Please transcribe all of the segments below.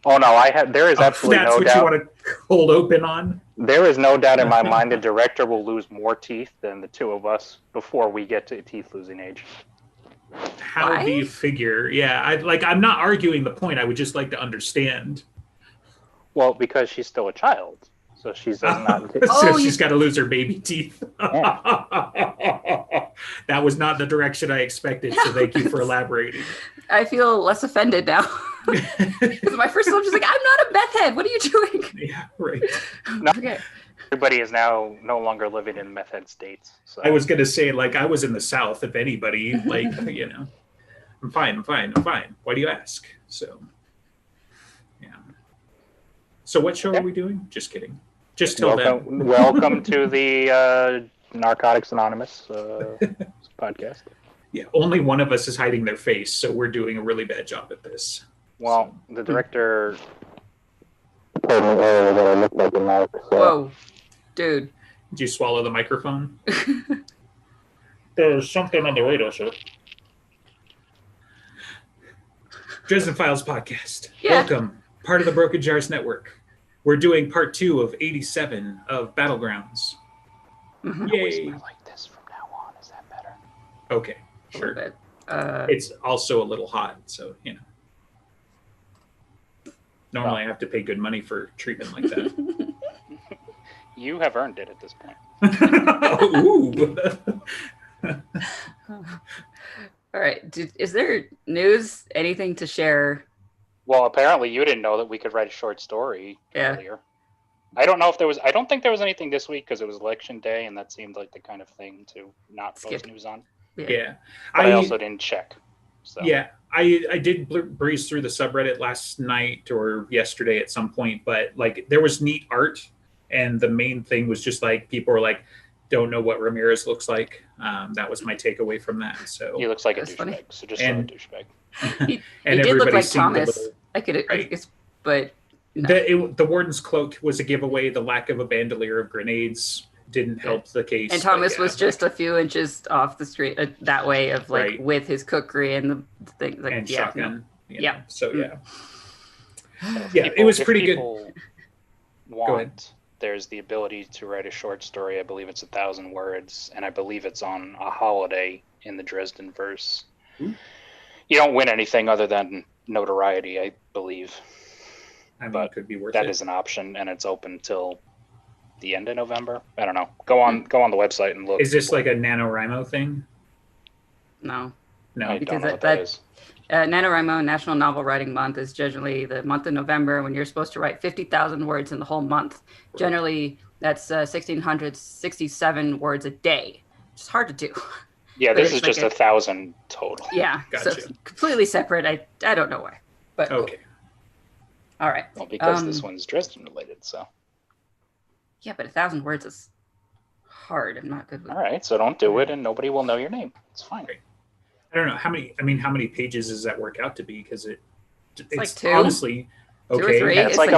Oh no, there is absolutely That's no what doubt. you want to hold open on? There is no doubt in my mind the director will lose more teeth than the two of us before we get to teeth losing age. How do you figure? Yeah, I'm not arguing the point. I would just like to understand. Well, because she's still a child, so she's not. So she's got to lose her baby teeth. Yeah. That was not the direction I expected. So thank you for elaborating. I feel less offended now. Because my first thought was like, I'm not a meth head. What are you doing? Yeah, right. No, okay. Everybody is now no longer living in meth head states. So. I was going to say, like, I was in the South, if anybody, like, you know, I'm fine. Why do you ask? So, yeah. So what show are we doing? Just kidding. Just till then. Welcome to the Narcotics Anonymous podcast. Yeah, only one of us is hiding their face, so we're doing a really bad job at this. Well, the director told me earlier that I look like a narc. So. Whoa, dude. Did you swallow the microphone? There's something on the radar, sir. Dresden Files podcast. Yeah. Welcome, part of the Broken Jars Network. We're doing part 2 of 87 of Battlegrounds. Mm-hmm. Yay! Like this from now on. Is that better? Okay, sure. It's also a little hot, so you know. Normally, I have to pay good money for treatment like that. You have earned it at this point. Ooh. All right. Is there news? Anything to share? Well, apparently you didn't know that we could write a short story earlier. I don't know if there was. I don't think there was anything this week because it was election day, and that seemed like the kind of thing to not post news on. Yeah. But I also didn't check. So. Yeah, I did breeze through the subreddit last night or yesterday at some point, but like there was neat art, and the main thing was just like people were like, don't know what Ramirez looks like. That was my takeaway from that. So he looks like a douchebag. So just a douchebag. He did look like Thomas. I could, right? But no. The warden's cloak was a giveaway. The lack of a bandolier of grenades didn't help the case. And Thomas was just a few inches off the street that way of like with his cookery and the thing. Like, and shotgun. Yeah. So yeah. So yeah, it was pretty good. There's the ability to write a short story. I believe it's 1,000 words, and I believe it's on a holiday in the Dresden verse. You don't win anything other than notoriety, I believe. I mean, it could be worth that is an option, and it's open till the end of November. I don't know. Go on the website and look. Is this like a NaNoWriMo thing? No, because that is. NaNoWriMo National Novel Writing Month is generally the month of November when you're supposed to write 50,000 words in the whole month. Generally, that's 1,667 words a day. It's hard to do. Yeah, this is just 1,000 total. Yeah, gotcha. So completely separate. I don't know why, but okay. All right. Well, because this one's Dresden related, so. Yeah, but 1,000 words is hard. I'm not good with. All right, so don't do it, and nobody will know your name. It's fine. I don't know how many. I mean, how many pages does that work out to be? Because it's like 2, honestly 2 or 3. Yeah, it's like a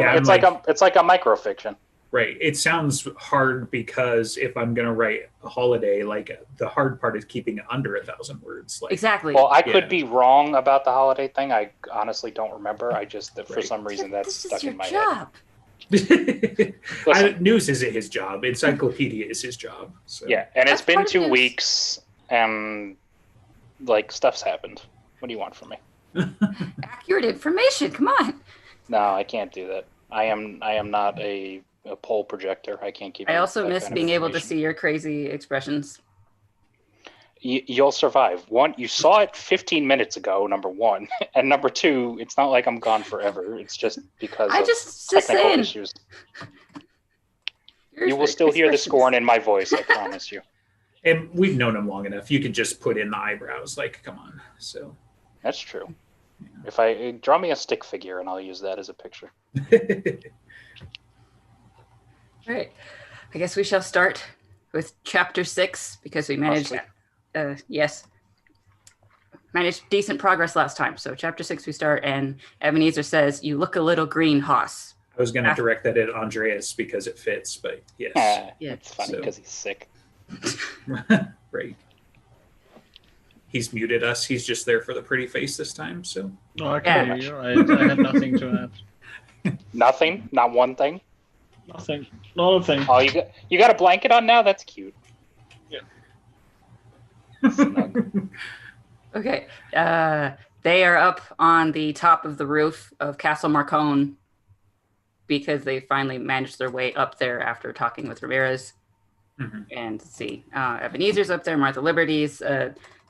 microfiction. Right. It sounds hard because if I'm gonna write a holiday, like the hard part is keeping it under 1,000 words. Like, exactly. Well, I could be wrong about the holiday thing. I honestly don't remember. I just for some reason that's stuck in my head. News isn't his job. Encyclopedia is his job. So. Yeah, and it's been 2 weeks, and like stuff's happened. What do you want from me? Accurate information. Come on. No, I can't do that. I am not a poll projector. I can't keep. I also miss being able to see your crazy expressions. You'll survive. One, you saw it 15 minutes ago, number one. And number two, it's not like I'm gone forever. It's just because of technical issues. You will still hear the scorn in my voice, I promise you. And we've known him long enough. You can just put in the eyebrows, like, come on. So that's true. Yeah. If I draw me a stick figure and I'll use that as a picture. All right. I guess we shall start with chapter 6 because we managed managed decent progress last time. So chapter 6 we start, and Ebenezer says, "You look a little green, Hoss." I was going to direct that at Andreas because it fits, but yes. Yeah, it's funny because he's sick. Right. He's muted us. He's just there for the pretty face this time. So No, I can Yeah. hear you. I had nothing to add. Nothing, not one thing. Nothing. Not a thing. Oh, you got a blanket on now? That's cute. Yeah. Snug. Okay. They are up on the top of the roof of Castle Marcone because they finally managed their way up there after talking with Ramirez. Mhm. And let's see, Ebenezer's up there, Martha Liberty's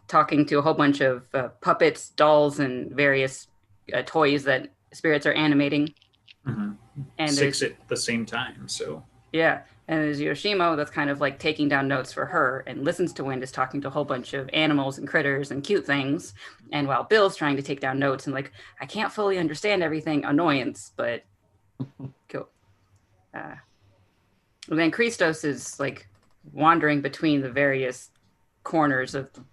talking to a whole bunch of puppets, dolls, and various toys that spirits are animating. Mhm. And 6 there's, at the same time. So yeah, and there's Yoshimo that's kind of like taking down notes for her and listens to Wind is talking to a whole bunch of animals and critters and cute things. And while Bill's trying to take down notes and like, I can't fully understand everything, annoyance, but cool. And then Christos is like wandering between the various corners of the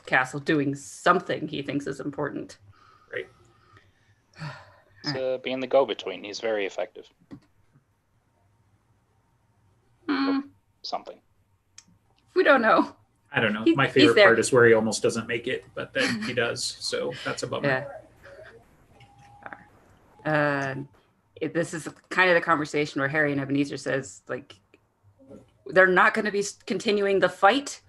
castle doing something he thinks is important. right. It's being the go-between. He's very effective. Hmm, Something. we don't know. I don't know. He's- My he's favorite there. part is where he almost doesn't make it, but then he does. So that's a bummer. Yeah. This is kind of the conversation where Harry and Ebenezer says, like, they're not going to be continuing the fight,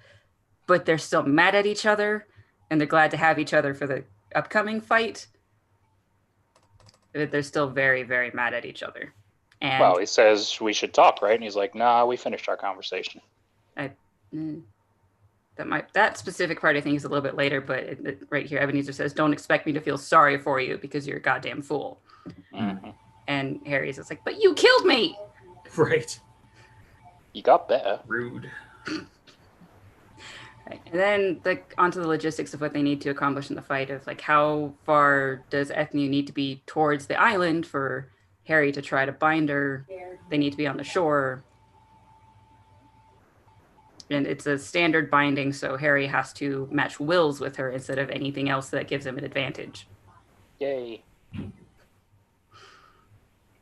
but they're still mad at each other, and they're glad to have each other for the upcoming fight. But they're still very, very mad at each other. And Well, he says we should talk, right? And he's like, nah, we finished our conversation. that specific part I think is a little bit later, but right here, Ebenezer says, "Don't expect me to feel sorry for you because you're a goddamn fool." hmm And Harry's just like, "But you killed me." Right. You got better. Rude. Right. And then onto the logistics of what they need to accomplish in the fight of like how far does Ethne need to be towards the island for Harry to try to bind her? They need to be on the shore. And it's a standard binding, so Harry has to match wills with her instead of anything else that gives him an advantage. Yay.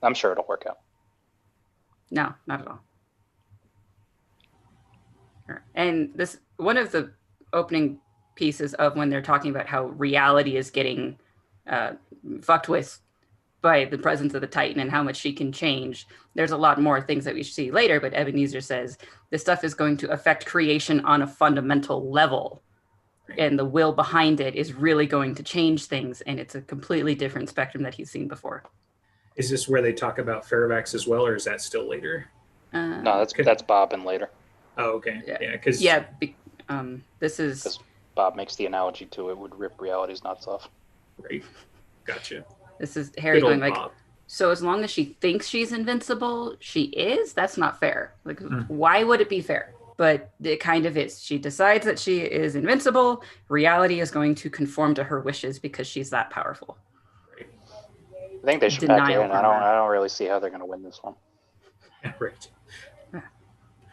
I'm sure it'll work out. No, not at all. And this one of the opening pieces of when they're talking about how reality is getting fucked with by the presence of the Titan and how much she can change. There's a lot more things that we see later, but Ebenezer says this stuff is going to affect creation on a fundamental level. And the will behind it is really going to change things, and it's a completely different spectrum that he's seen before. Is this where they talk about Fairfax as well, or is that still later? No, that's Bob and later. Oh, okay. Yeah. Yeah, because this is Because Bob makes the analogy to it would rip reality's nuts off. right. Gotcha. Harry Good old going like, Bob. so as long as she thinks she's invincible, she is? That's not fair. Like, why would it be fair? But it kind of is. She decides that she is invincible. Reality is going to conform to her wishes because she's that powerful. I think they should pack it Denial in. armor. I don't really see how they're going to win this one. Right.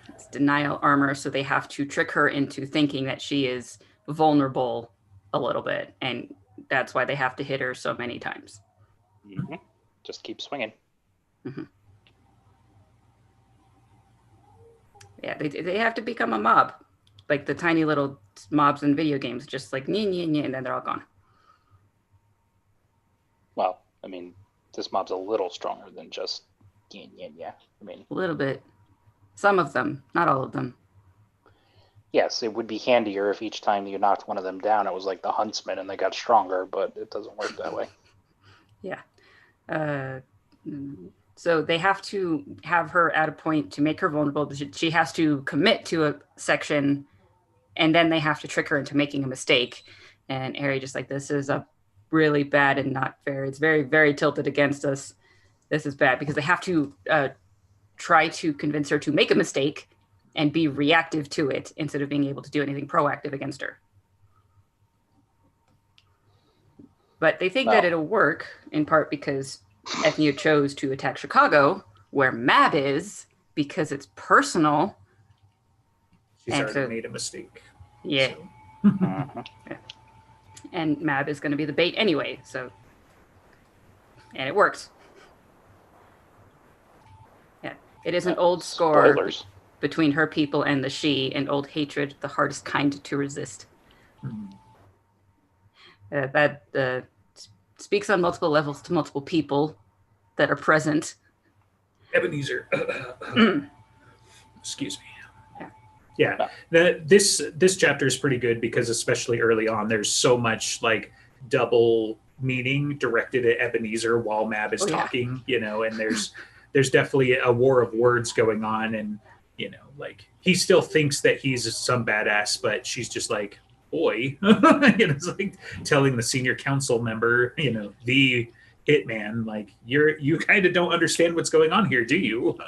It's denial armor, so they have to trick her into thinking that she is vulnerable a little bit. And that's why they have to hit her so many times. hmm Just keep swinging. Yeah, they have to become a mob. Like the tiny little mobs in video games, just like, nyeh, nyeh, nyeh, and then they're all gone. Well, I mean, this mob's a little stronger than just yeah. I mean, A little bit. Some of them, not all of them. yes, it would be handier if each time you knocked one of them down, it was like the huntsman and they got stronger, but it doesn't work that way. Yeah. So they have to have her at a point to make her vulnerable. She has to commit to a section, and then they have to trick her into making a mistake. And Harry just like, this is a really bad and not fair. It's very, very tilted against us. This is bad because they have to try to convince her to make a mistake and be reactive to it instead of being able to do anything proactive against her. But they think that it'll work in part because Ethnia chose to attack Chicago, where Mab is, because it's personal. She's And already so- made a mistake. Yeah. So, Mhm. And Mab is going to be the bait anyway, so. And it works. Yeah. It is an old score Spoilers. between her people and the she, and old hatred, the hardest kind to resist. That speaks on multiple levels to multiple people that are present. Ebenezer. Excuse me. Yeah. Yeah. This chapter is pretty good because especially early on, there's so much like double meaning directed at Ebenezer while Mab is talking, and there's definitely a war of words going on, and like he still thinks that he's some badass, but she's just like, boy, it's like telling the senior council member, the hitman, like you kind of don't understand what's going on here, do you?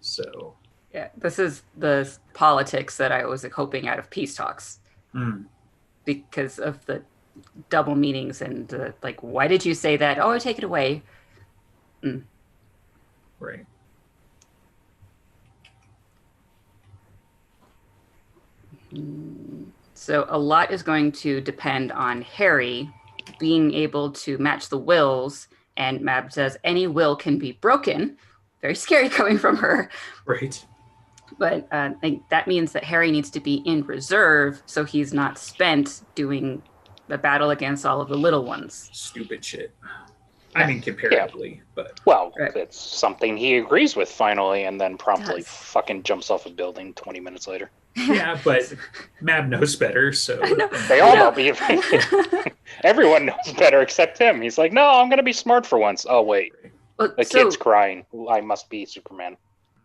So yeah, this is the politics that I was hoping out of peace talks because of the double meanings and like, why did you say that? Oh, take it away. Right. So a lot is going to depend on Harry being able to match the wills, and Mab says any will can be broken. Very scary coming from her. Right. But I think that means that Harry needs to be in reserve so he's not spent doing the battle against all of the little ones. Stupid shit. I mean, comparatively, but... Well, it's something he agrees with finally, and then promptly Does. fucking jumps off a building 20 minutes later. Yeah, but Mab knows better, so... They all know. Everyone knows better except him. He's like, no, I'm going to be smart for once. Oh, wait. Well, The kid's crying. I must be Superman.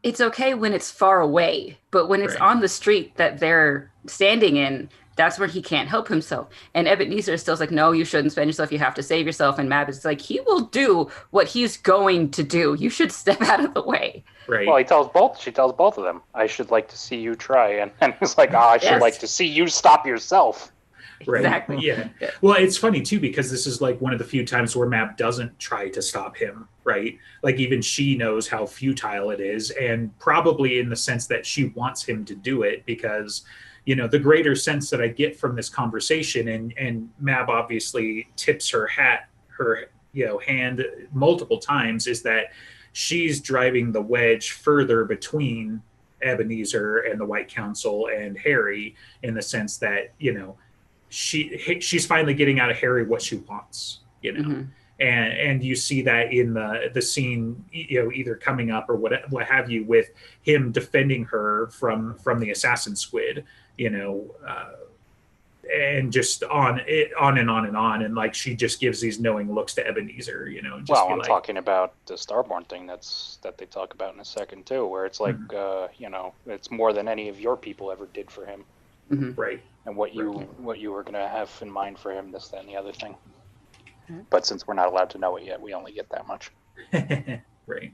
It's okay when it's far away, but when it's on the street that they're standing in, that's where he can't help himself. And Ebenezer is still like, no, you shouldn't spend yourself. You have to save yourself. And Mab is like, he will do what he's going to do. You should step out of the way. Right. Well, she tells both of them, I should like to see you try. And he's like, I should like to see you stop yourself. Right. Exactly. Yeah. Well, it's funny too, because this is like one of the few times where Mab doesn't try to stop him, right? Like even she knows how futile it is, and probably in the sense that she wants him to do it because, the greater sense that I get from this conversation, and Mab obviously tips her hand multiple times, is that she's driving the wedge further between Ebenezer and the White Council and Harry, in the sense that, she's finally getting out of Harry what she wants, and you see that in the scene, either coming up or what have you, with him defending her from the assassin squid, and just on and on and on, and like she just gives these knowing looks to Ebenezer, just well, I'm talking about the Starborn thing that they talk about in a second too, where it's like it's more than any of your people ever did for him. Right. And what you were going to have in mind for him, this, that, and the other thing. But since we're not allowed to know it yet, we only get that much. Right.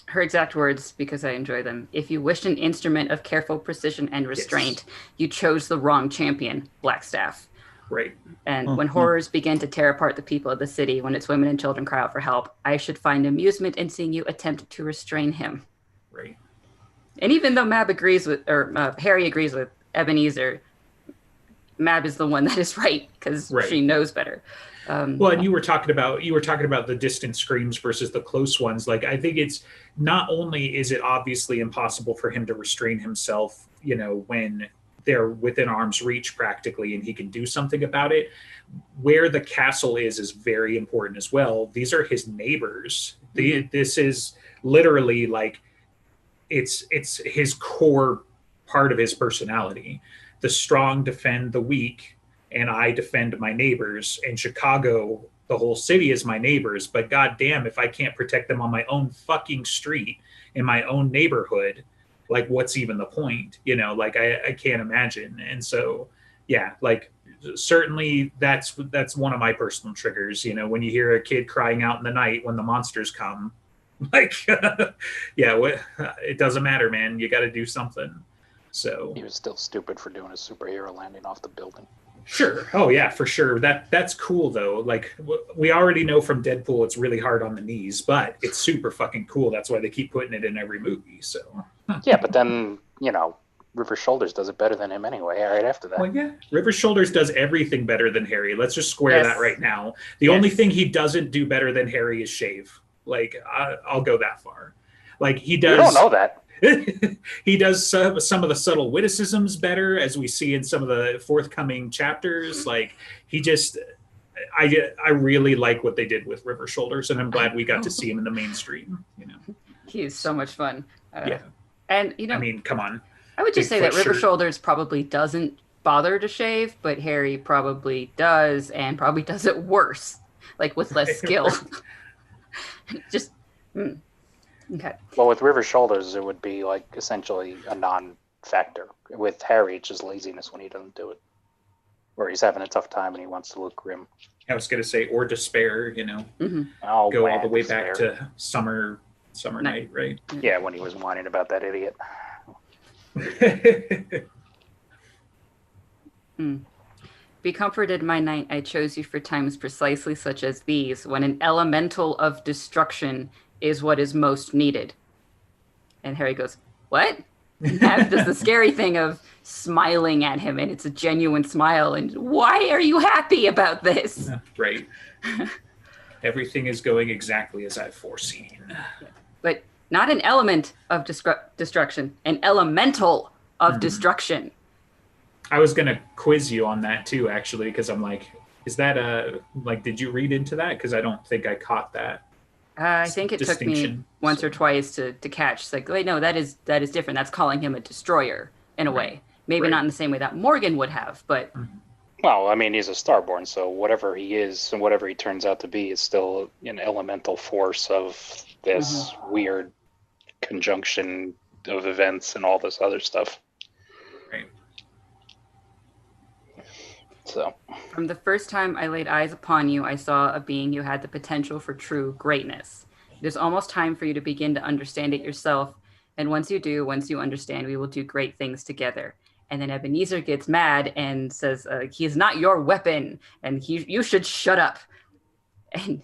Her exact words, because I enjoy them. If you wished an instrument of careful precision and restraint, you chose the wrong champion, Blackstaff. Right. And when horrors begin to tear apart the people of the city, when its women and children cry out for help, I should find amusement in seeing you attempt to restrain him. Right. And even though Harry agrees with Ebenezer, Mab is the one that is right because she knows better. Well, and you were talking about the distant screams versus the close ones. Like, I think it's not only is it obviously impossible for him to restrain himself, when they're within arm's reach practically, and he can do something about it. Where the castle is very important as well. These are his neighbors. This is literally like it's his core part of his personality. The strong defend the weak, and I defend my neighbors. And Chicago, the whole city, is my neighbors. But goddamn, if I can't protect them on my own fucking street in my own neighborhood, like what's even the point? Like I can't imagine. And so, yeah, like certainly that's one of my personal triggers. When you hear a kid crying out in the night when the monsters come, like, it doesn't matter, man. You got to do something. So he was still stupid for doing a superhero landing off the building. Sure. Oh yeah, for sure. That's cool though. Like we already know from Deadpool, it's really hard on the knees, but it's super fucking cool. That's why they keep putting it in every movie. So yeah, but then River Shoulders does it better than him anyway. Right after that. Well, yeah, River Shoulders does everything better than Harry. Let's just square that right now. The only thing he doesn't do better than Harry is shave. Like I'll go that far. Like he does. You don't know that. he does some of the subtle witticisms better, as we see in some of the forthcoming chapters. Like he just, I really like what they did with River Shoulders, and I'm glad we got to see him in the mainstream. You know, He's so much fun. Yeah. And you know, I mean, come on. I would just say Bigfoot that River shirt. Shoulders probably doesn't bother to shave, but Harry probably does, and probably does it worse, like with less skill. Just okay. Well, with River Shoulders, it would be like essentially a non-factor. With Harry, it's just laziness when he doesn't do it, or he's having a tough time and he wants to look grim. I was going to say, or despair. You know, Oh, go all man, the way despair. back to summer night, right? Yeah, when he was whining about that idiot. Be comforted, my knight. I chose you for times precisely such as these, when an elemental of destruction is what is most needed. And Harry goes, "What?" And Mab does the scary thing of smiling at him, and it's a genuine smile. And why are you happy about this? Right. Everything is going exactly as I've foreseen. But not an element of destruction, an elemental of destruction. I was going to quiz you on that too, actually, because I'm like, is that did you read into that? Because I don't think I caught that. I think it took me Distinction. once or twice to catch. It's like, wait, no, that is different. That's calling him a destroyer in a way. Maybe Right. not in the same way that Morgan would have, but Well, I mean, he's a Starborn, so whatever he is and whatever he turns out to be is still an elemental force of this weird conjunction of events and all this other stuff. Right. So, from the first time I laid eyes upon you, I saw a being who had the potential for true greatness. It is almost time for you to begin to understand it yourself. And once you understand, we will do great things together. And then Ebenezer gets mad and says, he is not your weapon, and you should shut up. And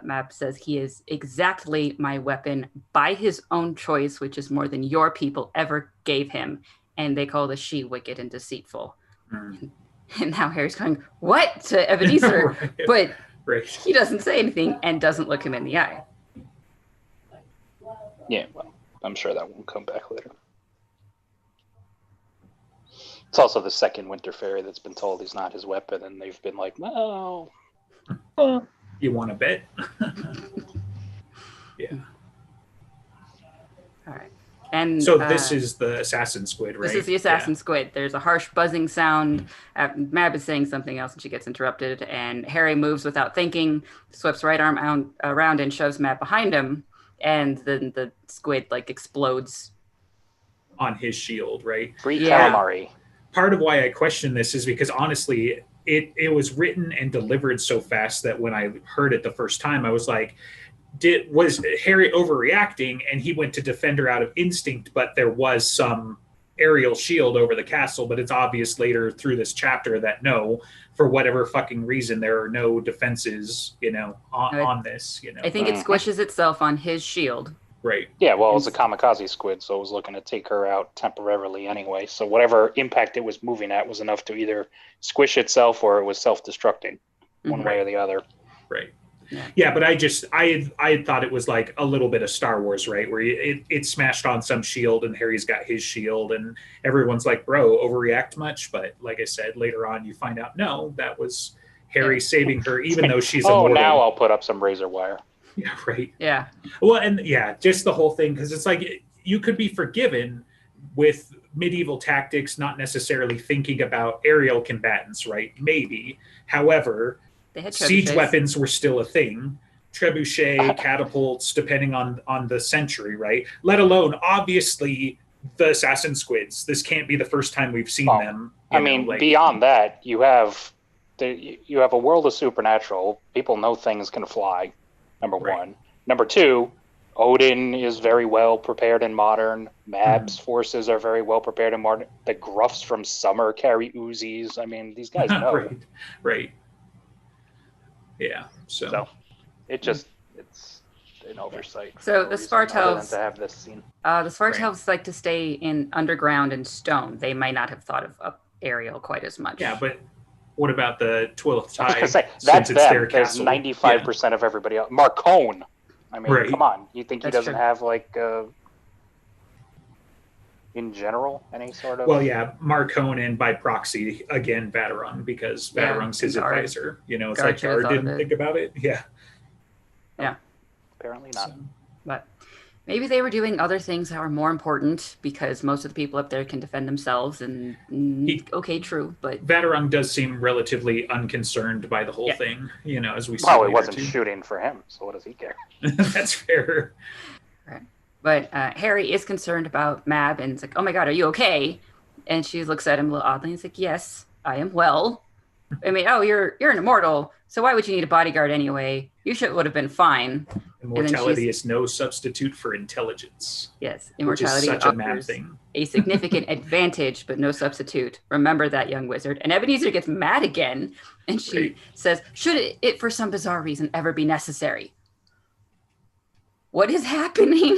Mab says, he is exactly my weapon by his own choice, which is more than your people ever gave him. And they call the she wicked and deceitful. And now Harry's going, what? To Ebenezer. Right. But he doesn't say anything and doesn't look him in the eye. yeah, well, I'm sure that won't come back later. It's also the second Winter Fairy that's been told he's not his weapon, and they've been like, no. You want to bet? Yeah. All right. And So this is the assassin squid, right? This is the assassin squid. There's a harsh buzzing sound. Mab is saying something else and she gets interrupted. And Harry moves without thinking, sweeps right arm around and shoves Mab behind him. And then the squid explodes. On his shield, right? Free Yeah. calamari. Part of why I question this is because honestly, it was written and delivered so fast that when I heard it the first time, I was like, was Harry overreacting and he went to defend her out of instinct, but there was some aerial shield over the castle, but it's obvious later through this chapter that no, for whatever fucking reason, there are no defenses, on this, I think it squishes itself on his shield. Right. Yeah, well, it's a kamikaze squid, so it was looking to take her out temporarily anyway. So whatever impact it was moving at was enough to either squish itself or it was self-destructing, one way or the other. Right. Yeah, but I had thought it was like a little bit of Star Wars, right? Where it smashed on some shield and Harry's got his shield and everyone's like, bro, overreact much? But like I said, later on you find out, no, that was Harry saving her, even though she's immortal. Now I'll put up some razor wire. Yeah, right. Yeah. Well, and yeah, just the whole thing, because it's like you could be forgiven with medieval tactics, not necessarily thinking about aerial combatants, right? Maybe. However, They had siege trebuchets. weapons were still a thing. Trebuchet, catapults, depending on the century, right? Let alone, obviously, the assassin squids. This can't be the first time we've seen them. Beyond that, you have a world of supernatural. People know things can fly. Number one. Number two, Odin is very well prepared and modern. Mab's forces are very well prepared and modern. The Gruffs from Summer carry Uzis. I mean, these guys know. Right. Yeah. So it's an oversight. So the Spartells, to have this scene. the Spartells like to stay in underground and stone. They might not have thought of up aerial quite as much. yeah, but what about the Twilight I was Tide? gonna say since that's it's their them. There's castle? 95% of everybody else. Marcone. I mean, Right. come on. You think he That's doesn't true. have in general, any sort of. Well, yeah, Marcone and by proxy again Vaterung, because Yeah, Vaterung's his Guard. advisor. You know, it's Guard like should have Guard thought of didn't it. think about it. Yeah. Apparently not. So, But maybe they were doing other things that were more important because most of the people up there can defend themselves. And okay, true, but Vaterung does seem relatively unconcerned by the whole Yeah. thing. You know, as we see. Well, it later, wasn't too. shooting for him, so what does he care? That's fair. But Harry is concerned about Mab and it's like, oh my God, are you okay? And she looks at him a little oddly and is like, yes, I am well. I mean, oh, you're an immortal, so why would you need a bodyguard anyway? You would have been fine. Immortality is no substitute for intelligence. Yes, Which is immortality such a Mab offers thing. a significant advantage, but no substitute. Remember that, young wizard. And Ebenezer gets mad again, and she Right. says, should it, for some bizarre reason, ever be necessary? What is happening?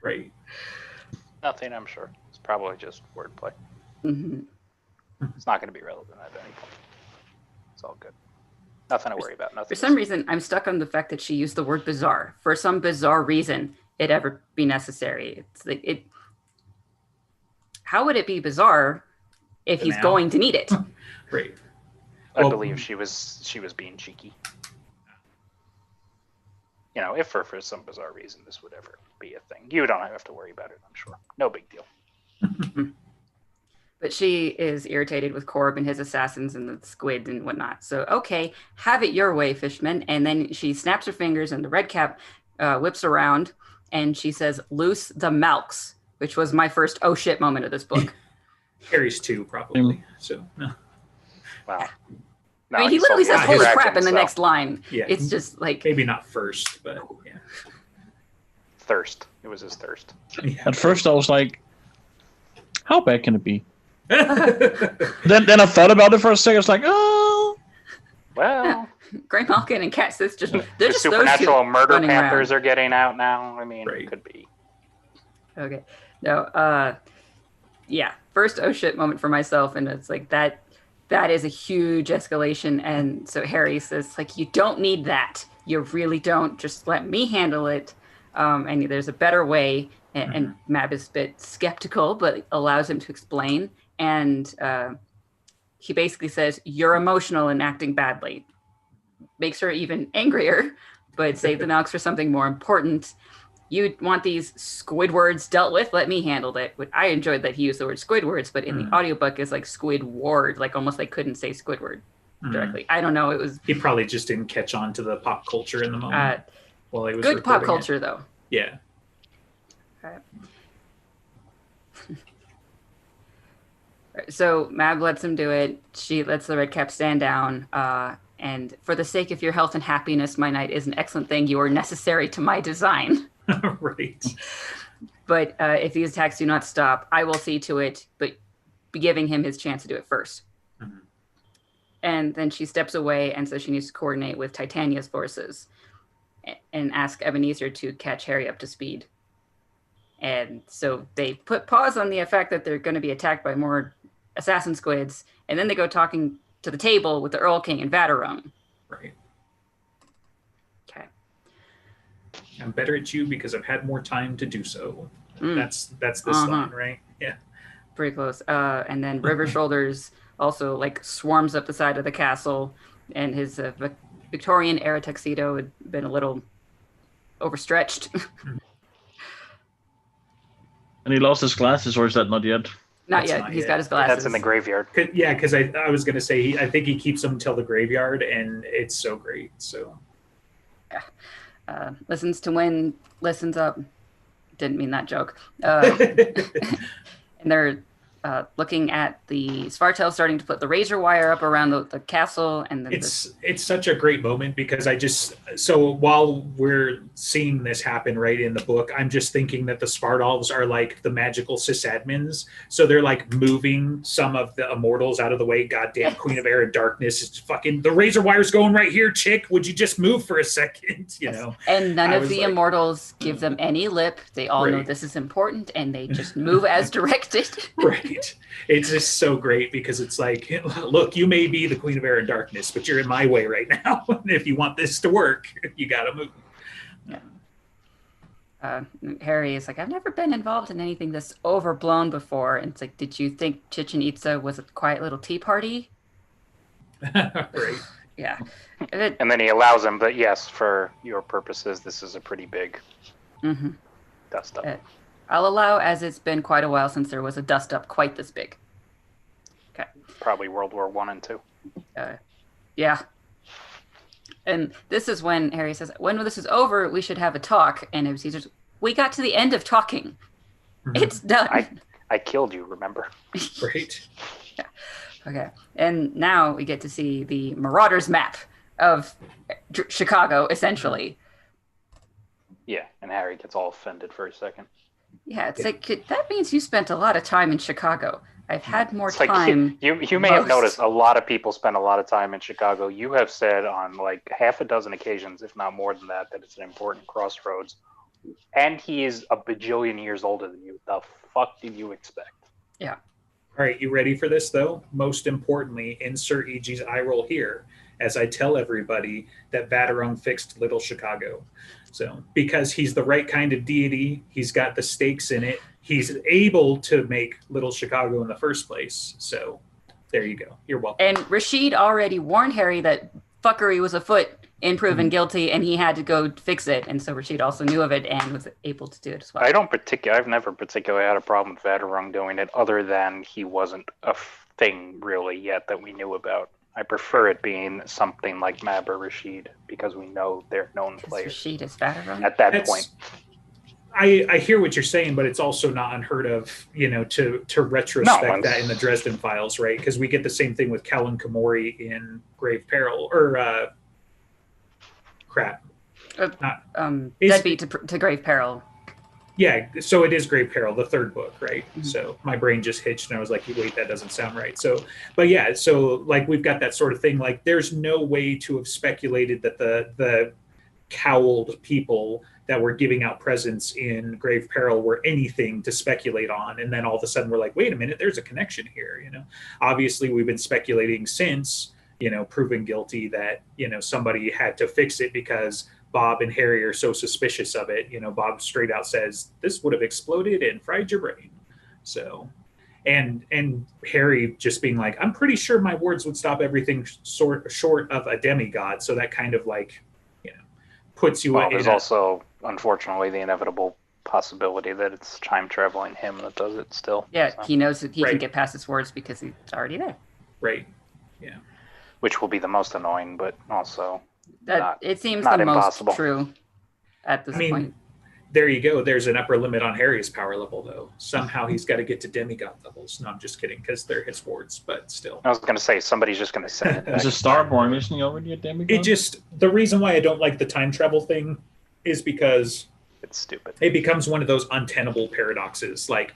Right. Nothing, I'm sure. It's probably just wordplay. Mhm. It's not going to be relevant at any point. It's all good. Nothing to worry about. Nothing. For some reason, I'm stuck on the fact that she used the word bizarre. For some bizarre reason, it ever be necessary. It's like it. How would it be bizarre if he's Now. going to need it? Right. I Well- believe she was being cheeky. You know, if for some bizarre reason this would ever be a thing, you don't have to worry about it. I'm sure. No big deal. But she is irritated with Corb and his assassins and the squid and whatnot. So, okay, have it your way, Fishman. And then she snaps her fingers and the red cap whips around and she says, loose the Malks, which was my first oh shit moment of this book. Harry's too, probably. So, no. Wow. I mean, he literally says, holy crap, in the next line. Yeah. It's just like, Maybe not first, but yeah. thirst. It was his thirst. Yeah. At first, I was like, "How bad can it be?" Right. Then I thought about it for a second. It's like, oh, Well, Grey Malkin and Cat Sis just, they're the just those supernatural two murder running panthers around. are getting out now. I mean, Right. it could be. Okay. No, yeah. First oh shit moment for myself. And it's like that is a huge escalation. And so Harry says, like, you don't need that. You really don't. Just let me handle it. And there's a better way. And Mab is a bit skeptical, but allows him to explain. And he basically says, you're emotional and acting badly. Makes her even angrier, but save the Malks for something more important. You want these Squidwards dealt with? Let me handle it. I enjoyed that he used the word Squidwards, but in the audiobook is like Squidward, like almost they couldn't say Squidward directly. I don't know. It was He probably just didn't catch on to the pop culture in the moment. While he was good pop recording culture, it. though. Yeah. So Mab lets him do it. She lets the red cap stand down. And for the sake of your health and happiness, my knight is an excellent thing. You are necessary to my design. Right. But if these attacks do not stop, I will see to it, but be giving him his chance to do it first. Mhm. And then she steps away and says she needs to coordinate with Titania's forces and ask Ebenezer to catch Harry up to speed. And so they put pause on the fact that they're going to be attacked by more assassin squids, and then they go talking to the table with the Earl King and Vaterung. Right. Okay. I'm better at you because I've had more time to do so. Mm. That's this line, right? Yeah. Pretty close. And then River Shoulders also like swarms up the side of the castle, and his Victorian era tuxedo had been a little overstretched. and he lost his glasses, or is that not yet? Not That's yet. not He's yet. got his glasses. That's in the graveyard. Yeah, because I was gonna say I think he keeps them till the graveyard, and it's so great. So Listens to win, listens up. Didn't mean that joke. And they're looking at the Svartel starting to put the razor wire up around the castle, and then it's such a great moment because so while we're seeing this happen right in the book, I'm just thinking that the Svartalfs are like the magical sysadmins, so they're like moving some of the immortals out of the way. Goddamn Queen of Air and Darkness, it's fucking the razor wire's going right here, chick. Would you just move for a second? You know. And none I of was the like- immortals give them any lip. They all know Right. this is important, and they just move as directed. Right. It's just so great because it's like, look, you may be the Queen of Air and Darkness, but you're in my way right now. If you want this to work, you got to move. Harry is like, I've never been involved in anything this overblown before. And it's like, did you think Chichen Itza was a quiet little tea party? Right. Yeah. And then he allows him, but yes, for your purposes, this is a pretty big dust up. I'll allow, as it's been quite a while since there was a dust up quite this big. Okay. Probably World War I and II. Yeah. And this is when Harry says, when this is over, we should have a talk. And it was Caesar's, we got to the end of talking. It's done. I killed you, remember? Right. Yeah. Okay. And now we get to see the Marauders map of Chicago, essentially. Yeah, and Harry gets all offended for a second. Yeah, it's like, that means you spent a lot of time in Chicago. I've had more It's like, time. you may have noticed a lot of people spend a lot of time in Chicago. You have said on like half a dozen occasions, if not more than that it's an important crossroads. And he is a bajillion years older than you. The fuck did you expect? Yeah. All right, you ready for this, though? Most importantly, insert EG's eye roll here as I tell everybody that Vaterung fixed Little Chicago. So, because he's the right kind of deity, he's got the stakes in it, he's able to make Little Chicago in the first place. So, there you go. You're welcome. And Rashid already warned Harry that fuckery was afoot in proven guilty, and he had to go fix it. And so Rashid also knew of it and was able to do it as well. I've never particularly had a problem with Vaterung doing it, other than he wasn't a thing really yet that we knew about. I prefer it being something like Mab or Rashid, because we know they're known players. Rashid is Vaterung? At that point. I hear what you're saying, but it's also not unheard of, to retrospect that in the Dresden Files, right? Because we get the same thing with Callan Kamori in Grave Peril, or Deadbeat to Grave Peril. Yeah, so it is Grave Peril, the third book, right? Mm-hmm. So my brain just hitched and I was like, wait, that doesn't sound right. So, but yeah, so like we've got that sort of thing. Like there's no way to have speculated that the cowled people that were giving out presents in Grave Peril were anything to speculate on. And then all of a sudden we're like, wait a minute, there's a connection here, Obviously we've been speculating since, proven guilty that, somebody had to fix it because Bob and Harry are so suspicious of it. Bob straight out says, this would have exploded and fried your brain. So, and Harry just being like, I'm pretty sure my words would stop everything short of a demigod. So that kind of like, puts you in. There's also, unfortunately, the inevitable possibility that it's time traveling him that does it still. Yeah, so. He knows that he can get past his words because he's already there. Right. Yeah. Which will be the most annoying, but also it seems not the impossible. Most true at this point. There you go. There's an upper limit on Harry's power level, though. Somehow he's got to get to demigod levels. No, I'm just kidding, because they're his words, but still. I was going to say, somebody's just going to say it. As a Starborn, isn't he already a demigod? The reason why I don't like the time travel thing is because it's stupid. It becomes one of those untenable paradoxes. Like,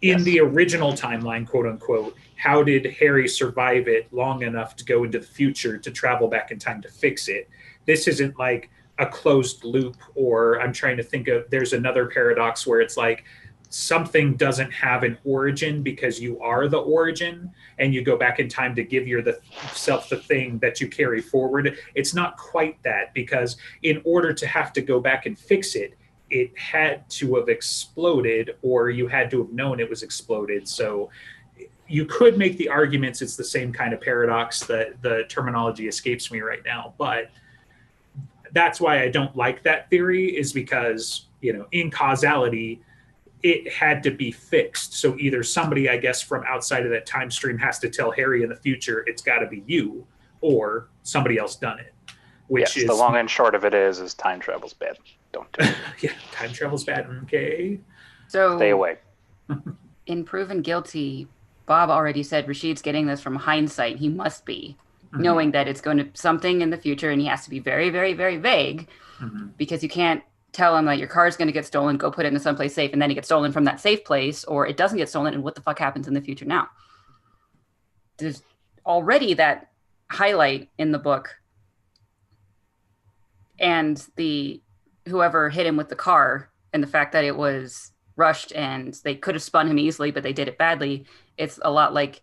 in the original timeline, quote unquote, how did Harry survive it long enough to go into the future to travel back in time to fix it? This isn't like a closed loop, or I'm trying to think of, there's another paradox where it's like something doesn't have an origin because you are the origin and you go back in time to give yourself the thing that you carry forward. It's not quite that, because in order to have to go back and fix it, it had to have exploded, or you had to have known it was exploded. So you could make the arguments it's the same kind of paradox. That the terminology escapes me right now, but that's why I don't like that theory, is because, in causality, it had to be fixed. So either somebody, I guess, from outside of that time stream has to tell Harry in the future, it's got to be you, or somebody else done it. Which is the long and short of it is time travel's bad. Don't do it. Yeah, time travel's bad. Okay. So stay away. In Proven Guilty, Bob already said Rashid's getting this from hindsight. He must be. Knowing that it's going to something in the future, and he has to be very, very, very vague, because you can't tell him that your car is going to get stolen, go put it in someplace safe, and then it gets stolen from that safe place, or it doesn't get stolen, and what the fuck happens in the future now? There's already that highlight in the book, and whoever hit him with the car, and the fact that it was rushed and they could have spun him easily, but they did it badly. It's a lot like,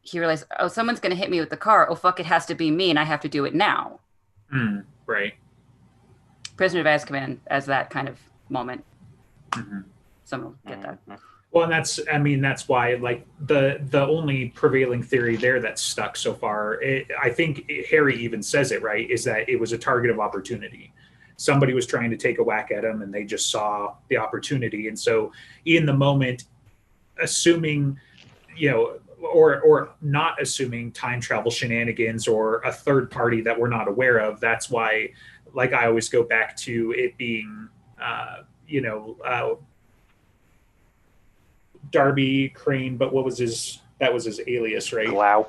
he realized, oh, someone's going to hit me with the car. Oh, fuck, it has to be me, and I have to do it now. Right. Prisoner of Azkaban as that kind of moment. Mhm. Someone will get that. Mhm. Well, and that's why, like, the only prevailing theory there that's stuck so far, I think Harry even says it, right, is that it was a target of opportunity. Somebody was trying to take a whack at him and they just saw the opportunity. And so in the moment, assuming, or not assuming time travel shenanigans or a third party that we're not aware of, that's why, like, I always go back to it being, Darby Crane, but that was his alias, right? Glau.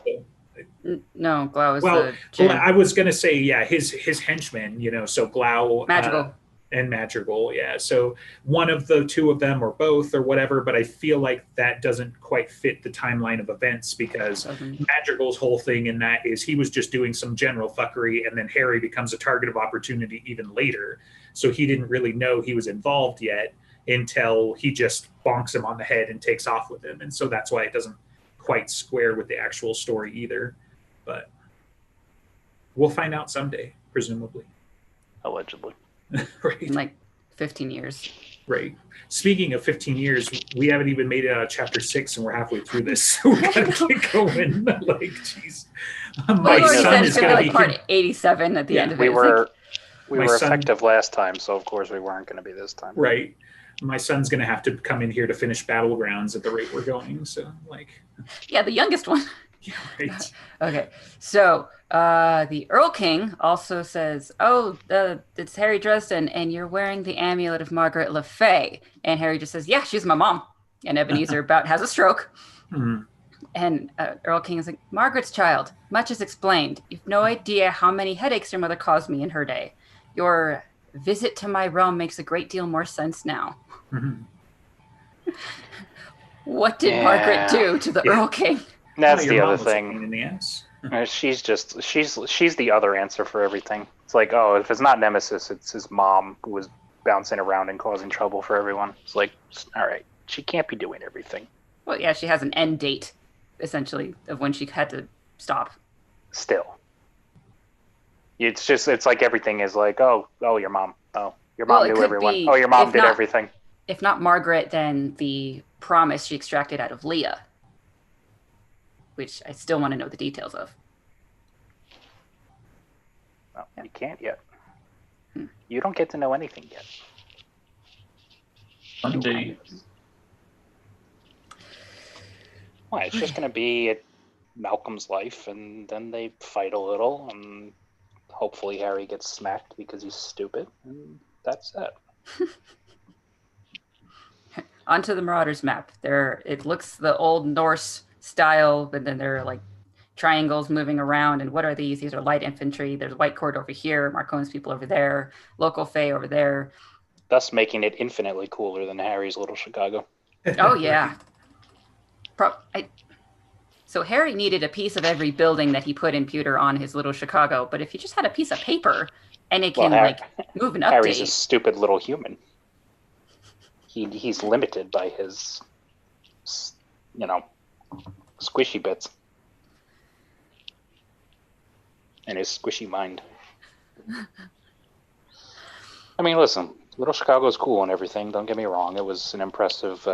No, Glau is Well, the Jin. I was gonna say, yeah, his henchmen, so Glau, Madrigal. and Madrigal, yeah. So one of the two of them, or both, or whatever. But I feel like that doesn't quite fit the timeline of events, because Doesn't- Madrigal's whole thing in that is he was just doing some general fuckery, and then Harry becomes a target of opportunity even later. So he didn't really know he was involved yet until he just bonks him on the head and takes off with him. And so that's why it doesn't quite square with the actual story either. But we'll find out someday, presumably. Allegedly. Right. in like 15 years. Right. Speaking of 15 years, we haven't even made it out of chapter 6 and we're halfway through this. So we gotta get going. Like, jeez. Well, My you already son said is it's gonna gonna be be like part 87 at the Yeah, end of We it. It's like- were we My were son- effective last time, so of course we weren't going to be this time. right. My son's gonna have to come in here to finish Battlegrounds at the rate we're going. So, like, yeah, the youngest one. yeah, right. Okay, so the Earl King also says, "Oh, it's Harry Dresden, and you're wearing the amulet of Margaret Le Fay." And Harry just says, "Yeah, she's my mom." And Ebenezer about has a stroke, Hmm. and Earl King is like, "Margaret's child, much is explained. You've no idea how many headaches your mother caused me in her day. Your visit to my realm makes a great deal more sense now." Mhm. What did Yeah. Margaret do to the Yeah. Earl King? That's Your the mom other was a pain thing. in the ass. She's the other answer for everything. It's like, oh, if it's not Nemesis, it's his mom who was bouncing around and causing trouble for everyone. It's like, all right, she can't be doing everything. Well, yeah, she has an end date, essentially, of when she had to stop. Still, it's like everything is like, oh, your mom. Oh, your Well, mom it knew could everyone. be, Oh, your mom if did not- everything. If not Margaret, then the promise she extracted out of Leah, which I still want to know the details of. Well, Yeah. you can't yet. Hmm. You don't get to know anything yet. Someday. Well, it's just going to be Malcolm's life, and then they fight a little, and hopefully Harry gets smacked because he's stupid, and that's it. Onto the Marauders map. It looks the old Norse style, but then there are like triangles moving around. And what are these? These are light infantry. There's White Court over here, Marcone's people over there, local Fae over there. Thus making it infinitely cooler than Harry's Little Chicago. Oh yeah. So Harry needed a piece of every building that he put in Pewter on his Little Chicago, but if you just had a piece of paper and it can Well, like move and Harry's a update, stupid little human. He's limited by his, squishy bits. And his squishy mind. I mean, listen, Little Chicago's cool and everything, don't get me wrong. It was an impressive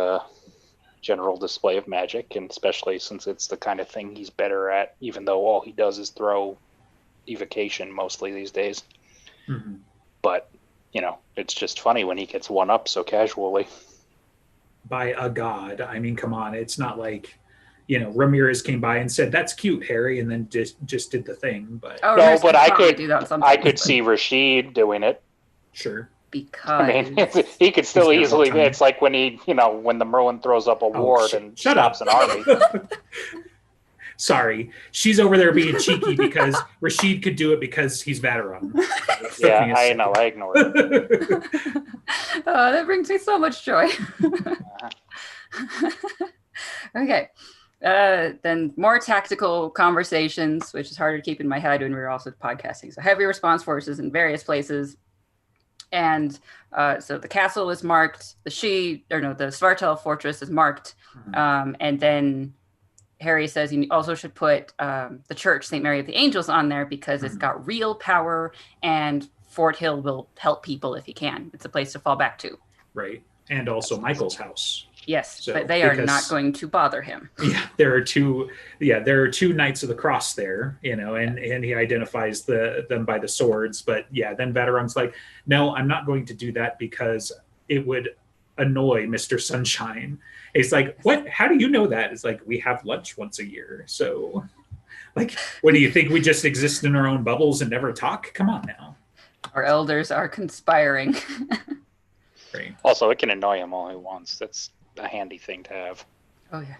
general display of magic, and especially since it's the kind of thing he's better at, even though all he does is throw evocation mostly these days. Mhm. But, it's just funny when he gets one up so casually. By a god. I mean, come on. It's not like, Ramirez came by and said, "That's cute, Harry," and then just did the thing. But oh, No, Ramirez but I probably could- do that on some I things, could but see Rashid doing it. sure. because I mean, he could still He's got easily. more time. It's like when when the Merlin throws up a ward and shut stops up. an army. Sorry. She's over there being cheeky because Rashid could do it because he's Vateron. Yeah, I know. I ignore it. oh, that brings me so much joy. Okay. Then more tactical conversations, which is harder to keep in my head when we were also podcasting. So heavy response forces in various places. And so the castle is marked, the Svartal fortress is marked. And then Harry says you also should put the church, St. Mary of the Angels, on there because it's got real power and Fort Hill will help people if he can. It's a place to fall back to. Right. and also Michael's house. Yes, So, but they are because- not going to bother him. Yeah, there are two Knights of the Cross there, and he identifies them by the swords. But yeah, then Vatarung's like, no, I'm not going to do that because it would annoy Mr. Sunshine. It's like, what? How do you know that? It's like, we have lunch once a year. So like, what do you think? We just exist in our own bubbles and never talk? Come on now. Our elders are conspiring. Right. Also, it can annoy him all he wants. That's a handy thing to have. Oh yeah.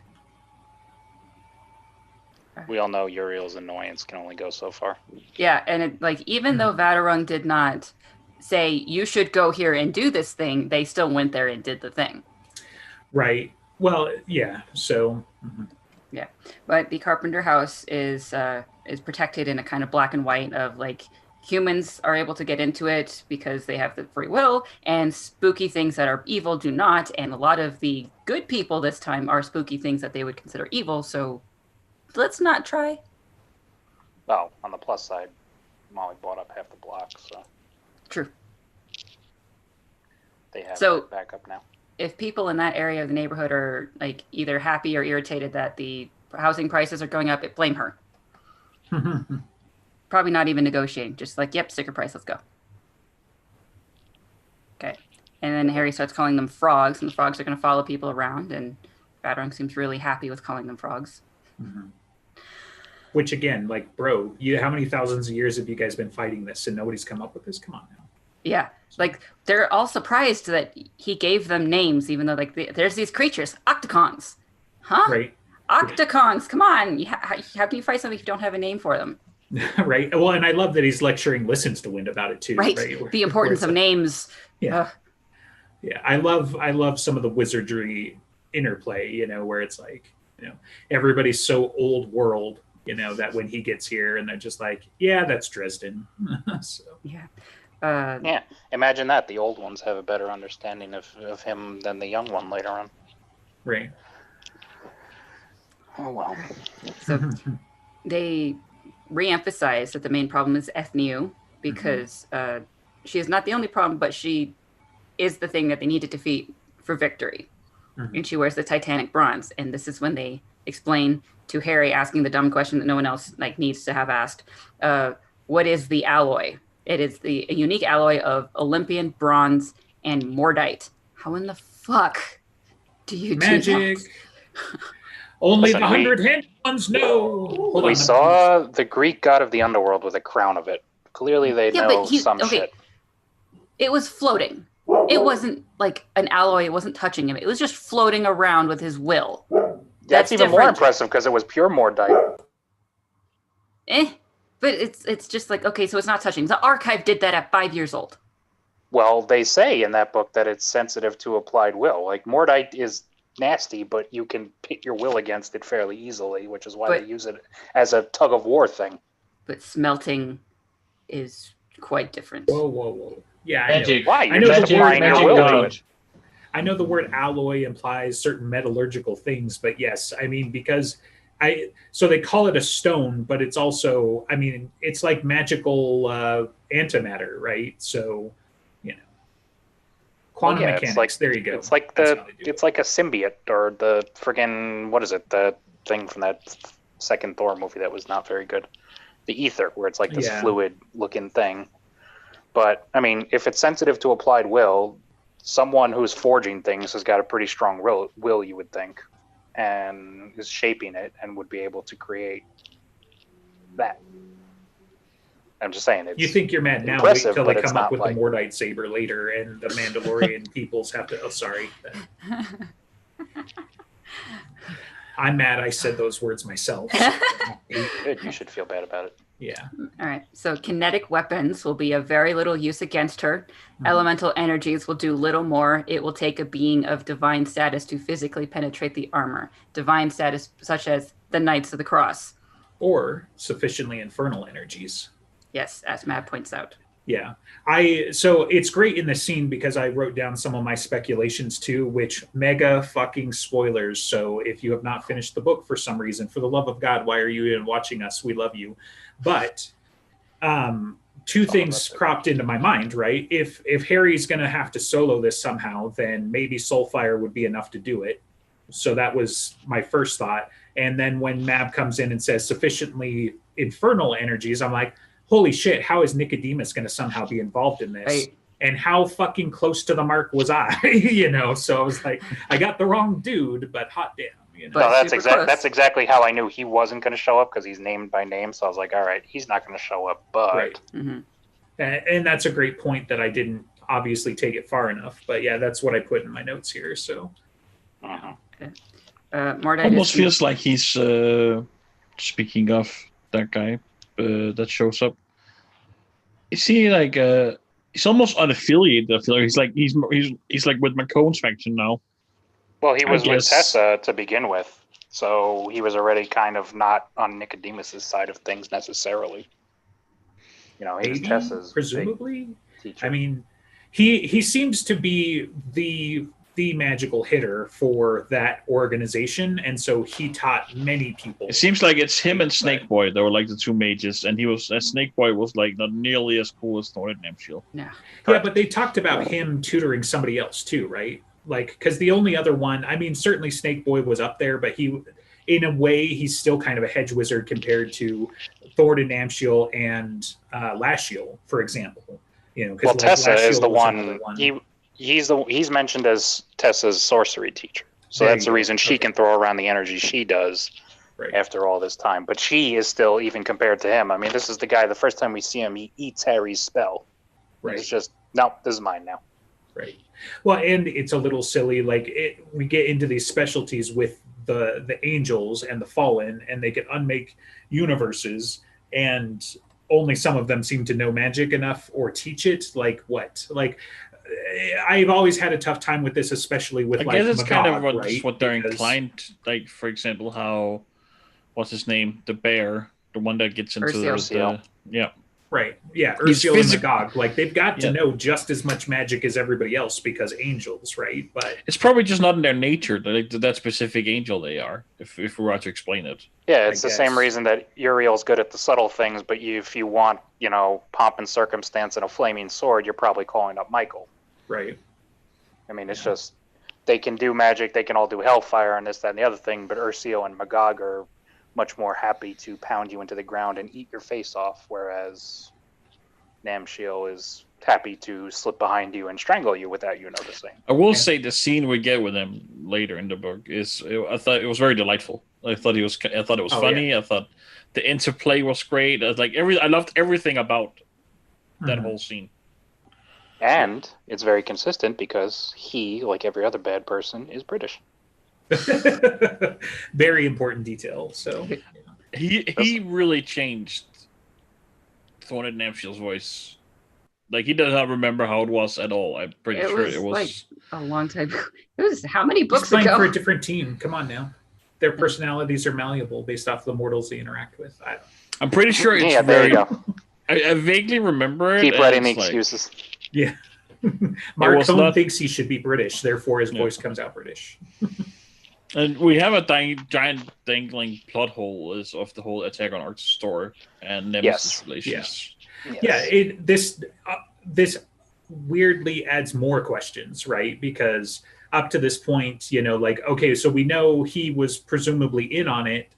We all know Uriel's annoyance can only go so far. Yeah, and it, like even though Vatarung did not say you should go here and do this thing, they still went there and did the thing. Right. Well, yeah. So. Mhm. But the Carpenter house is protected in a kind of black and white of like humans are able to get into it because they have the free will, and spooky things that are evil do not. And a lot of the good people this time are spooky things that they would consider evil. So let's not try. Oh, on the plus side, Molly bought up half the block, so True. they have So- that backup now. If people in that area of the neighborhood are like either happy or irritated that the housing prices are going up, blame her. Probably not even negotiating. Just like, yep, sticker price, let's go. Okay. And then Harry starts calling them frogs, and the frogs are going to follow people around, and Vatarung seems really happy with calling them frogs. Mhm. Which again, like, bro, how many thousands of years have you guys been fighting this and nobody's come up with this? Come on now. Yeah. Like, they're all surprised that he gave them names, even though, like, there's these creatures, octocons. Huh? Right. Octocons, come on. How can you fight something if you don't have a name for them? Right. Well, and I love that he's lecturing Listens to Wind about it too. Right. Where- The importance where of it's like- names. Yeah. Ugh. Yeah. I love some of the wizardry interplay, where it's like, everybody's so old world, that when he gets here and they're just like, yeah, that's Dresden. So, Yeah. Yeah, imagine that. The old ones have a better understanding of him than the young one later on. right. Oh, well. So they re-emphasize that the main problem is Ethniu because she is not the only problem, but she is the thing that they need to defeat for victory. Mhm. And she wears the Titanic bronze. And this is when they explain to Harry, asking the dumb question that no one else needs to have asked, what is the alloy? It is a unique alloy of Olympian bronze and Mordite. How in the fuck do you Magic. do that? Only Listen, the 100 ones know. Hold We on. saw the Greek god of the underworld with a crown of it. Clearly, they Yeah, know but some shit. It was floating. It wasn't like an alloy. It wasn't touching him. It was just floating around with his will. That's even more different. impressive because it was pure Mordite. But it's just like, okay, so it's not touching. The archive did that at 5 years old. Well, they say in that book that it's sensitive to applied will. Like, Mordite is nasty, but you can pit your will against it fairly easily, which is why But- they use it as a tug-of-war thing. But smelting is quite different. Whoa. Yeah, I know. Magic. Why? I You're know just the word applying your magic will to God. it. I know the word alloy implies certain metallurgical things, but yes, I mean, because so they call it a stone, but it's also, I mean, it's like magical antimatter, right? So, quantum Yeah, it's mechanics. like- There you go. It's like That's how they do it. it's like a symbiote, or the friggin' what is it? The thing from that second Thor movie that was not very good. The ether, where it's like this Yeah. fluid-looking thing. But I mean, if it's sensitive to applied will, someone who's forging things has got a pretty strong will, you would think, and is shaping it and would be able to create that. I'm just saying, it's You think you're mad now? Wait impressive, till but they it's come up not with like- the Mordite saber later, and the Mandalorian peoples have to. Oh, sorry. I'm mad. I said those words myself. so- good. You should feel bad about it. yeah. All right. So kinetic weapons will be of very little use against her. Mhm. Elemental energies will do little more. It will take a being of divine status to physically penetrate the armor. Divine status such as the Knights of the Cross. Or sufficiently infernal energies. Yes, as Matt points out. Yeah. So it's great in this scene because I wrote down some of my speculations too, which mega fucking spoilers. So if you have not finished the book for some reason, for the love of God, why are you even watching us? We love you. But two things cropped into my mind, right? If Harry's going to have to solo this somehow, then maybe Soulfire would be enough to do it. So that was my first thought. And then when Mab comes in and says sufficiently infernal energies, I'm like, holy shit, how is Nicodemus going to somehow be involved in this? Right. And how fucking close to the mark was I? You know, so I was like, I got the wrong dude, but hot damn. You know? No, that's super close. that's exactly how I knew he wasn't going to show up, because he's named by name. So I was like, all right, he's not going to show up, but Right. Mm-hmm. And that's a great point that I didn't obviously take it far enough. But yeah, that's what I put in my notes here. So Mhm. Mordai Almost just- feels like he's speaking of that guy that shows up. Is he like he's almost unaffiliated? I feel like he's like with McCone's faction now. Well, he I was with guess- Tessa to begin with, so he was already kind of not on Nicodemus's side of things necessarily. You know, he was maybe, Tessa's big presumably. teacher. I mean, he seems to be the magical hitter for that organization, and so he taught many people. It seems like it's him and But- Snake Boy that were like the two mages, and Snake Boy was like not nearly as cool as Thornton Namshield. Yeah, but they talked about him tutoring somebody else too, right? Like, because the only other one, I mean, certainly Snake Boy was up there, but he, in a way, he's still kind of a hedge wizard compared to Thornton Namshiel and Lashiel, for example. You know, Well, because Tessa is the one. He's mentioned as Tessa's sorcery teacher, so There that's you the go. reason she Okay. can throw around the energy she does Right. after all this time. But she is still, even compared to him. I mean, this is the guy. The first time we see him, he eats Harry's spell. Right. It's just no, this is mine now. Right. Well, and it's a little silly. Like we get into these specialties with the angels and the fallen, and they can unmake universes, and only some of them seem to know magic enough or teach it. Like what? Like I've always had a tough time with this, especially with I like guess it's kind of Magog, right? what they're Because- inclined. Like, for example, how what's his name, the bear, the one that gets into Ursio. yeah. Right. Yeah. He's Ursula and physic- Magog. Like they've got to Yeah. know just as much magic as everybody else because angels, right? But It's probably just not in their nature, like that specific angel they are, if we were to explain it. Yeah, it's I the same guess. reason that Uriel's good at the subtle things, but if you want, pomp and circumstance and a flaming sword, you're probably calling up Michael. right. I mean, it's just they can do magic, they can all do hellfire and this, that, and the other thing, but Ursio and Magog are much more happy to pound you into the ground and eat your face off, whereas Namshiel is happy to slip behind you and strangle you without you noticing. I will Yeah. say the scene we get with him later in the book I thought it was very delightful. I thought it was Oh, funny. I thought the interplay was great. I loved everything about that Mhm. whole scene. And it's very consistent because he, like every other bad person, is British. Very important detail. So He really changed Thornton Namshield's voice. Like, he does not remember how it was at all. I'm pretty It sure was, it was. like, a long time. It was how many he's books playing ago? for a different team. Come on now. Their personalities are malleable based off the mortals they interact with. I'm pretty sure it's Yeah, there very. you go. I vaguely remember it. Keep and writing the it's like- excuses. Yeah. Mark was Cohn not- thinks he should be British, therefore his Yeah. voice comes out British. And we have a giant dangling plot hole is of the whole Attack on Earth store and Nemesis Yes. relations. Yeah, this weirdly adds more questions, right? Because up to this point, okay, so we know he was presumably in on it,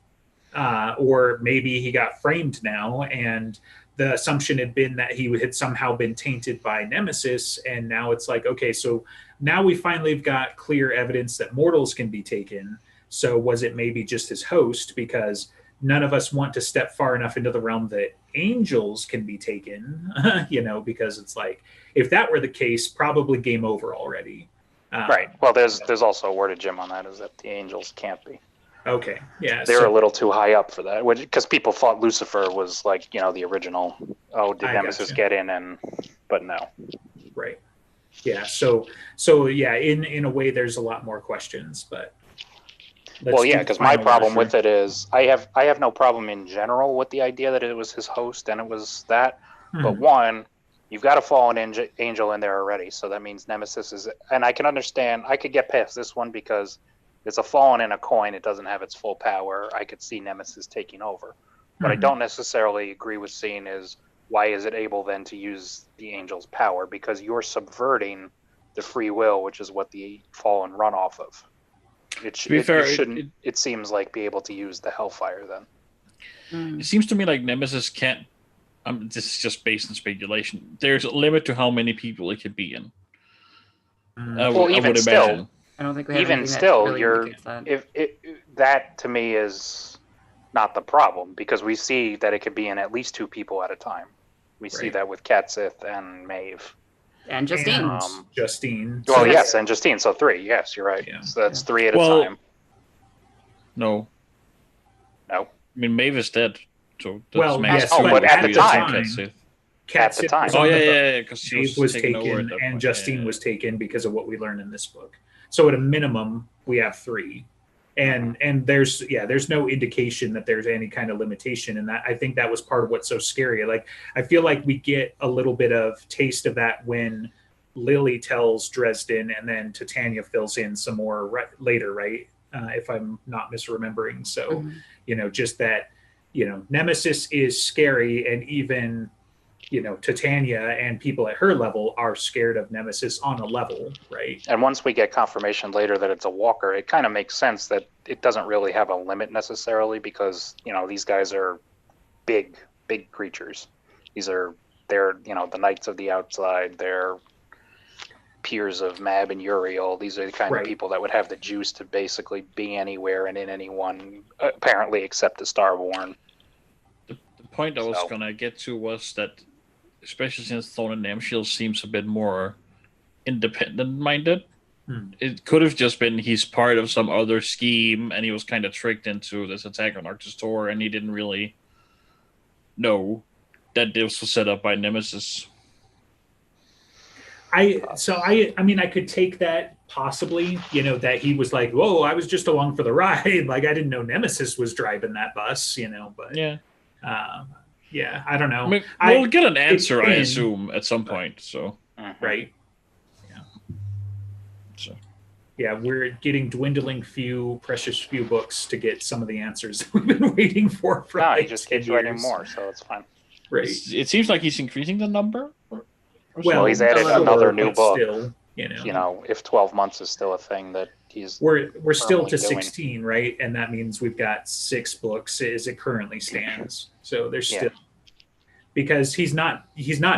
or maybe he got framed now, and the assumption had been that he had somehow been tainted by Nemesis, and now it's like, okay, so now we finally have got clear evidence that mortals can be taken. So was it maybe just his host? Because none of us want to step far enough into the realm that angels can be taken, because it's like, if that were the case, probably game over already. Right. Well, there's also a word of Jim on that, is that the angels can't be. Okay. Yeah. They're a little too high up for that, because people thought Lucifer was like, the original. Oh, did I Nemesis gotcha. get in? But no. Right. Yeah. So yeah, in a way, there's a lot more questions, but. Well, yeah, because my problem with it is I have no problem in general with the idea that it was his host and it was that. But one, you've got a fallen angel in there already, so that means Nemesis is. And I can understand. I could get past this one because it's a fallen in a coin. It doesn't have its full power. I could see Nemesis taking over, but I don't necessarily agree with seeing is why is it able then to use the angel's power? Because you're subverting the free will, which is what the fallen run off of. To be fair, you shouldn't. It seems like be able to use the hellfire then. It seems to me like Nemesis can't. This is just based on speculation. There's a limit to how many people it could be in. Well, even still, imagine. I don't think we have even anything that still, really you're indicates that. if that to me is not the problem, because we see that it could be in at least 2 people at a time. We see Right. that with Cat Sith and Maeve. And Justine. And Justine. Well, So yes, and Justine, so 3. Yes, you're right. Yeah. So that's 3 at a Well, time. No. No. I mean, Maeve is dead. So that's Well, makes yes, Oh, but but at the three time- Cat Sith. Cat at the Sith time. was Oh on yeah, the yeah, because she Maeve was taken over taken at that and point. Justine Yeah. was taken because of what we learned in this book. So at a minimum, we have 3. And there's no indication that there's any kind of limitation, and that I think that was part of what's so scary. Like, I feel like we get a little bit of taste of that when Lily tells Dresden, and then Titania fills in some more later, right? If I'm not misremembering. So Mhm. just that Nemesis is scary, and even Titania and people at her level are scared of Nemesis on a level, right? And once we get confirmation later that it's a walker, it kind of makes sense that it doesn't really have a limit necessarily, because these guys are big creatures. They're the Knights of the Outside. They're peers of Mab and Uriel. These are the kind Right. of people that would have the juice to basically be anywhere and in anyone, apparently, except the Starborn. The point I was So- gonna get to was that, especially since Thorn and Namshield seems a bit more independent-minded, it could have just been he's part of some other scheme, and he was kind of tricked into this attack on Arctis Tor, and he didn't really know that this was set up by Nemesis. I mean, I could take that possibly, that he was like, whoa, I was just along for the ride. Like, I didn't know Nemesis was driving that bus, but Yeah, I don't know. I mean, I- we'll get an answer, I been- assume, at some point. So, Mhm. Right. so Yeah, we're getting dwindling precious few books to get some of the answers that we've been waiting for. No, he just keeps writing more, so it's fine. Right. it seems like he's increasing the number. Well, he's added sure, another new but book. Still, If 12 months is still a thing that he's we're still to firmly doing. 16, right? And that means we've got 6 books as it currently stands. So there's Yeah. still, because he's not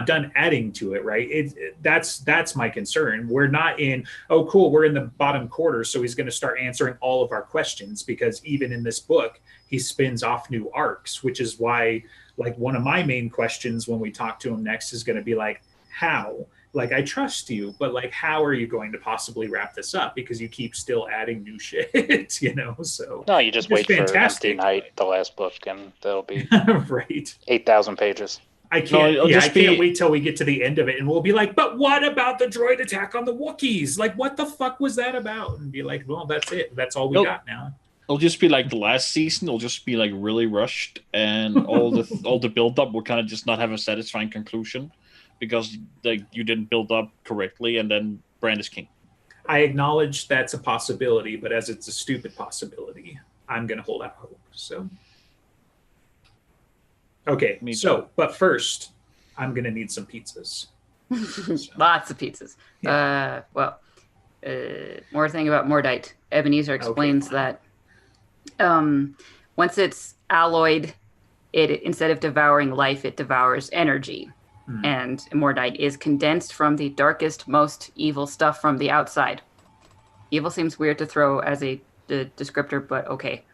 done adding to it, right? That's my concern. We're not in, oh cool, we're in the bottom quarter, so he's going to start answering all of our questions, because even in this book he spins off new arcs, which is why, like, one of my main questions when we talk to him next is going to be like, how? Like, I trust you, but like, how are you going to possibly wrap this up? Because you keep still adding new shit, so No, you just It's wait for fantastic. Empty Night, the last book, and that'll be right. 8,000 pages. I can't. it'll I just can't be- wait till we get to the end of it, and we'll be like, "But what about the droid attack on the Wookiees? Like, what the fuck was that about?" And be like, "Well, that's it. That's all we Nope. got now." It'll just be like the last season. It'll just be like really rushed, and all the build up will kind of just not have a satisfying conclusion, because like you didn't build up correctly, and then Brand is king. I acknowledge that's a possibility, but as it's a stupid possibility, I'm going to hold out hope. So, okay. Me too. So, but first, I'm going to need some pizzas. Lots of pizzas. More thing about Mordite. Ebenezer explains that once it's alloyed, it instead of devouring life, it devours energy. Hmm. And Mordite is condensed from the darkest, most evil stuff from the outside. Evil seems weird to throw as a descriptor, but okay.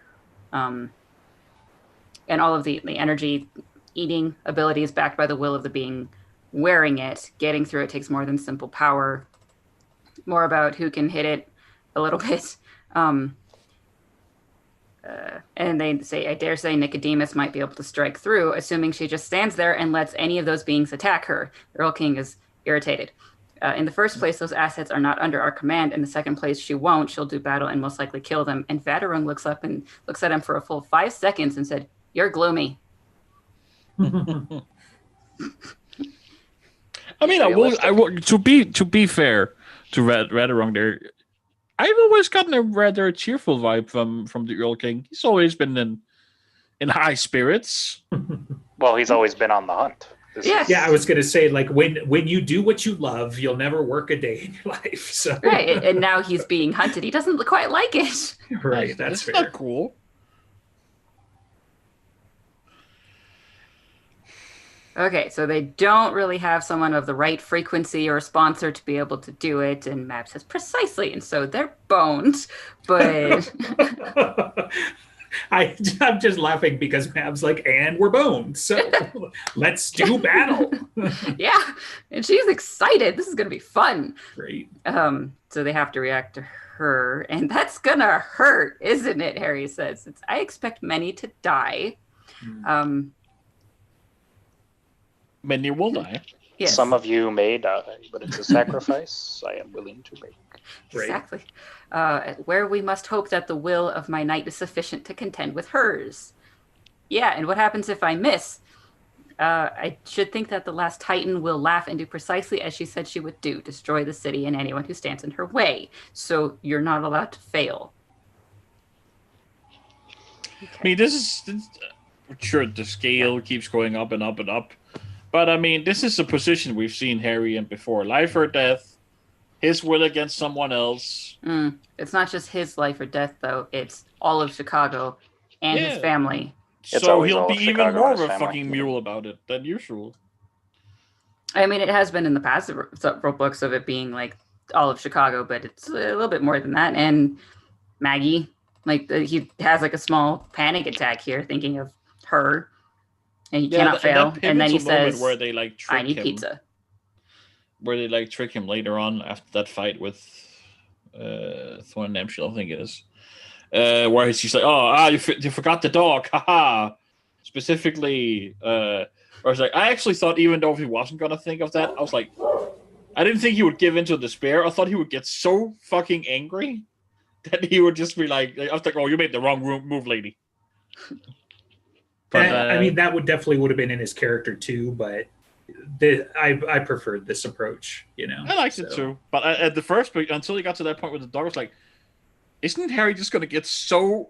And all of the energy eating ability is backed by the will of the being wearing it. Getting through it takes more than simple power. More about who can hit it a little bit. And they say, I dare say Nicodemus might be able to strike through, assuming she just stands there and lets any of those beings attack her. The Earl King is irritated. In the first place, those assets are not under our command. In the second place, she won't. She'll do battle and most likely kill them. And Vadarung looks up and looks at him for a full 5 seconds and said, "You're gloomy." I mean, I will. To be fair to Radarung there, I've always gotten a rather cheerful vibe from the Earl King. He's always been in high spirits. Well, he's always been on the hunt. Yeah, I was gonna say, like, when you do what you love, you'll never work a day in your life. So Right, and now he's being hunted. He doesn't quite like it. right, that's fair. not cool. Okay, so they don't really have someone of the right frequency or sponsor to be able to do it, and Mab says precisely, and so they're boned, but I'm just laughing because Mab's like, and we're boned, so let's do battle. yeah, and she's excited. This is gonna be fun. Great. So they have to react to her, and that's gonna hurt, isn't it? Harry says, I expect many to die. Many will die. Yes. Some of you may die, but it's a sacrifice I am willing to make. Right. Exactly. Where we must hope that the will of my knight is sufficient to contend with hers. Yeah, and what happens if I miss? I should think that the last Titan will laugh and do precisely as she said she would do, destroy the city and anyone who stands in her way. So you're not allowed to fail. I mean, this is sure the scale keeps going up and up and up, but I mean, this is a position we've seen Harry in before: life or death, his will against someone else. It's not just his life or death, though. It's all of Chicago and his family. It's So always he'll all be of even Chicago more and of a his family. fucking mule about it than usual. I mean, it has been in the past several books of it being like all of Chicago, but it's a little bit more than that. And Maggie, like he has like a small panic attack here, thinking of her, and he cannot fail. And then he says, where they like trick "I need him, pizza." where they like trick him later on after that fight with Thorn and Emshil, I think it is, where she's like, you forgot the dog, haha. Specifically, I was like, I actually thought even though he wasn't gonna think of that, I was like, I didn't think he would give into despair. I thought he would get so fucking angry that he would just be like, I was like, oh, you made the wrong move, lady. But I mean, that would have been in his character too. But I preferred this approach. You know, I liked it too. But at the first, until he got to that point with the dog, I was like, isn't Harry just gonna get so,